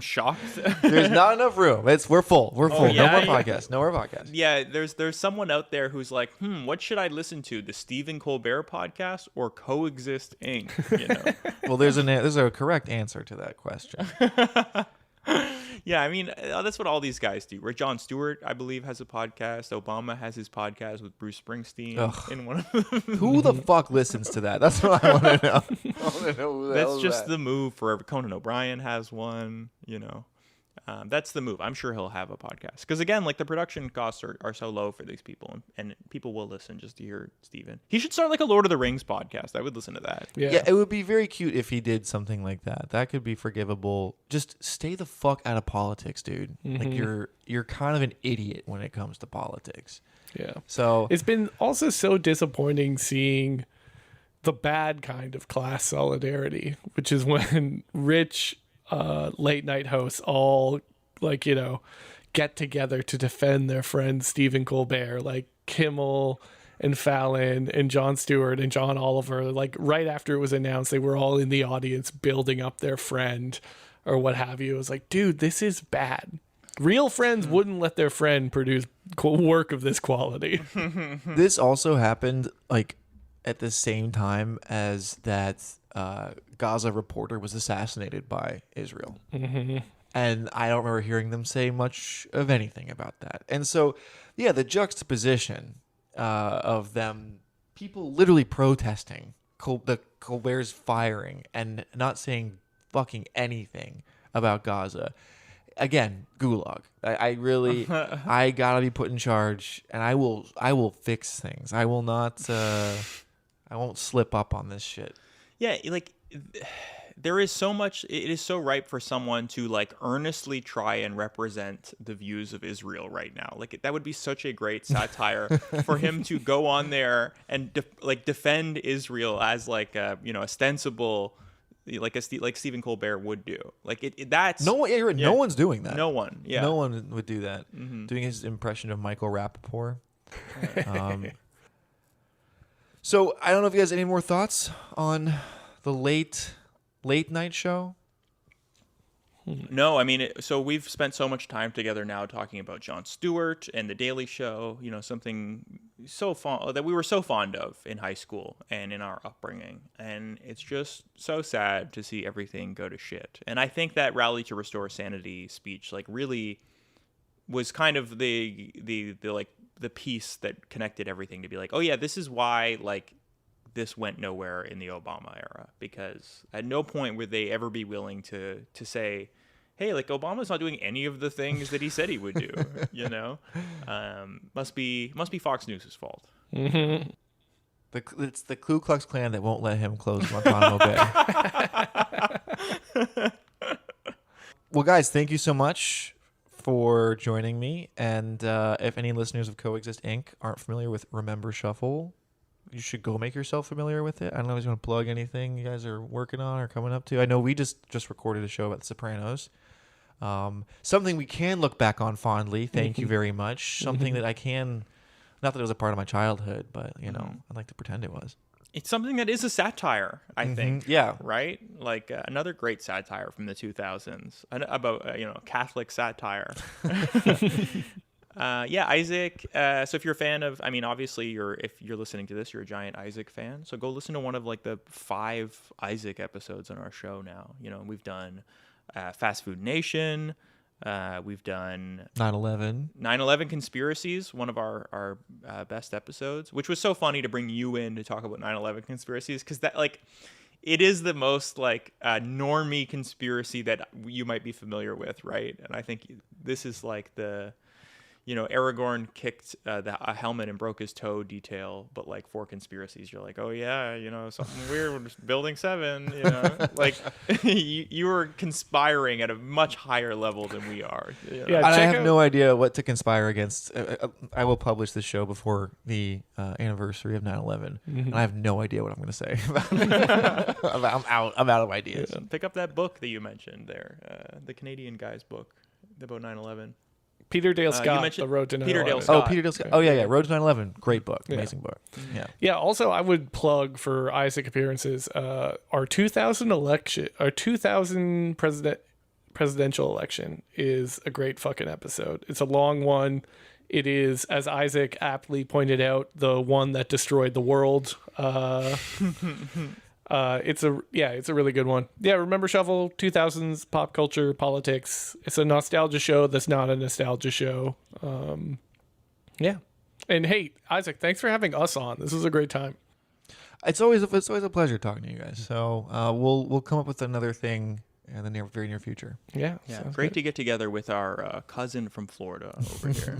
shocked. There's not enough room. We're full. We're full. Yeah, no more podcasts. No more podcasts. Yeah, there's someone out there who's like, what should I listen to? The Stephen Colbert podcast or Coexist Inc? Well, there's a correct answer to that question. Yeah, I mean, that's what all these guys do. Right? Jon Stewart, I believe, has a podcast. Obama has his podcast with Bruce Springsteen in one of them. Who the fuck listens to that? That's what I want to know. I want to know who the hell That's is just that. the move for Conan O'Brien has one, That's the move. I'm sure he'll have a podcast. Because, again, the production costs are so low for these people, and people will listen just to hear Stephen. He should start a Lord of the Rings podcast. I would listen to that. Yeah, it would be very cute if he did something like that. That could be forgivable. Just stay the fuck out of politics, dude. Mm-hmm. You're kind of an idiot when it comes to politics. Yeah. So it's been also so disappointing seeing the bad kind of class solidarity, which is when rich late night hosts all get together to defend their friend Stephen Colbert, like Kimmel and Fallon and Jon Stewart and John Oliver. Right after it was announced, they were all in the audience building up their friend, or what have you. It was like, dude, this is bad. Real friends wouldn't let their friend produce work of this quality. This also happened like at the same time as that Gaza reporter was assassinated by Israel. Mm-hmm. And I don't remember hearing them say much of anything about that. And so, yeah, the juxtaposition of them, people literally protesting the Colbert's firing and not saying fucking anything about Gaza. Again, gulag. I really, I gotta be put in charge, and I will fix things. I will not, I won't slip up on this shit. Yeah, like there is so much. It is so ripe for someone to like earnestly try and represent the views of Israel right now. Like that would be such a great satire for him to go on there and defend Israel as like a ostensible. Like Stephen Colbert would do. Like that's no one. Yeah, no one's doing that. No one. Yeah, no one would do that. Mm-hmm. Doing his impression of Michael Rappaport. So I don't know if you guys have any more thoughts on the late night show. No, I mean, so we've spent so much time together now talking about Jon Stewart and The Daily Show, something so that we were so fond of in high school and in our upbringing. And it's just so sad to see everything go to shit. And I think that Rally to Restore Sanity speech, like, really was kind of the piece that connected everything to be like, oh yeah, this is why, like, this went nowhere in the Obama era, because at no point would they ever be willing to say, hey, like, Obama's not doing any of the things that he said he would do, must be Fox News' fault. Mm-hmm. It's the Ku Klux Klan that won't let him close Guantanamo Bay. Well, guys, thank you so much for joining me. And if any listeners of Coexist Inc. aren't familiar with Remember Shuffle, you should go make yourself familiar with it. I don't know if you want to plug anything you guys are working on or coming up to. I know we just recorded a show about The Sopranos. Something we can look back on fondly. Thank you very much. Something that I can, not that it was a part of my childhood, but, I'd like to pretend it was. It's something that is a satire, I think. Yeah. Right? Like another great satire from the 2000s about, Catholic satire. Yeah, Isaac. So if you're a fan of, obviously if you're listening to this, you're a giant Isaac fan. So go listen to one of like the 5 Isaac episodes on our show now. We've done Fast Food Nation. We've done 9/11 Conspiracies, one of our best episodes, which was so funny to bring you in to talk about 9/11 conspiracies, because that, like, it is the most like normie conspiracy that you might be familiar with, right? And I think this is like the Aragorn kicked a helmet and broke his toe detail, but like for conspiracies, you're like, oh yeah, something weird with Building 7, like you were conspiring at a much higher level than we are. Yeah, I have no idea what to conspire against. I will publish this show before the anniversary of 9/11, and I have no idea what I'm going to say. I'm out of ideas. Yeah. Pick up that book that you mentioned there, the Canadian guy's book about 9/11. Peter Dale Scott, The Road to 9/11. Peter Dale Scott. Oh, Peter Dale Scott. Oh, yeah. Road to 9/11. Great book. Amazing book. Yeah. Yeah. Also, I would plug for Isaac appearances. Our 2000 presidential election is a great fucking episode. It's a long one. It is, as Isaac aptly pointed out, the one that destroyed the world. It's a really good one. Yeah, Remember Shuffle, 2000s pop culture, politics. It's a nostalgia show that's not a nostalgia show. Yeah. And hey, Isaac, thanks for having us on. This was a great time. It's always a pleasure talking to you guys. So we'll come up with another thing in the very near future. Yeah. Great to get together with our cousin from Florida over here.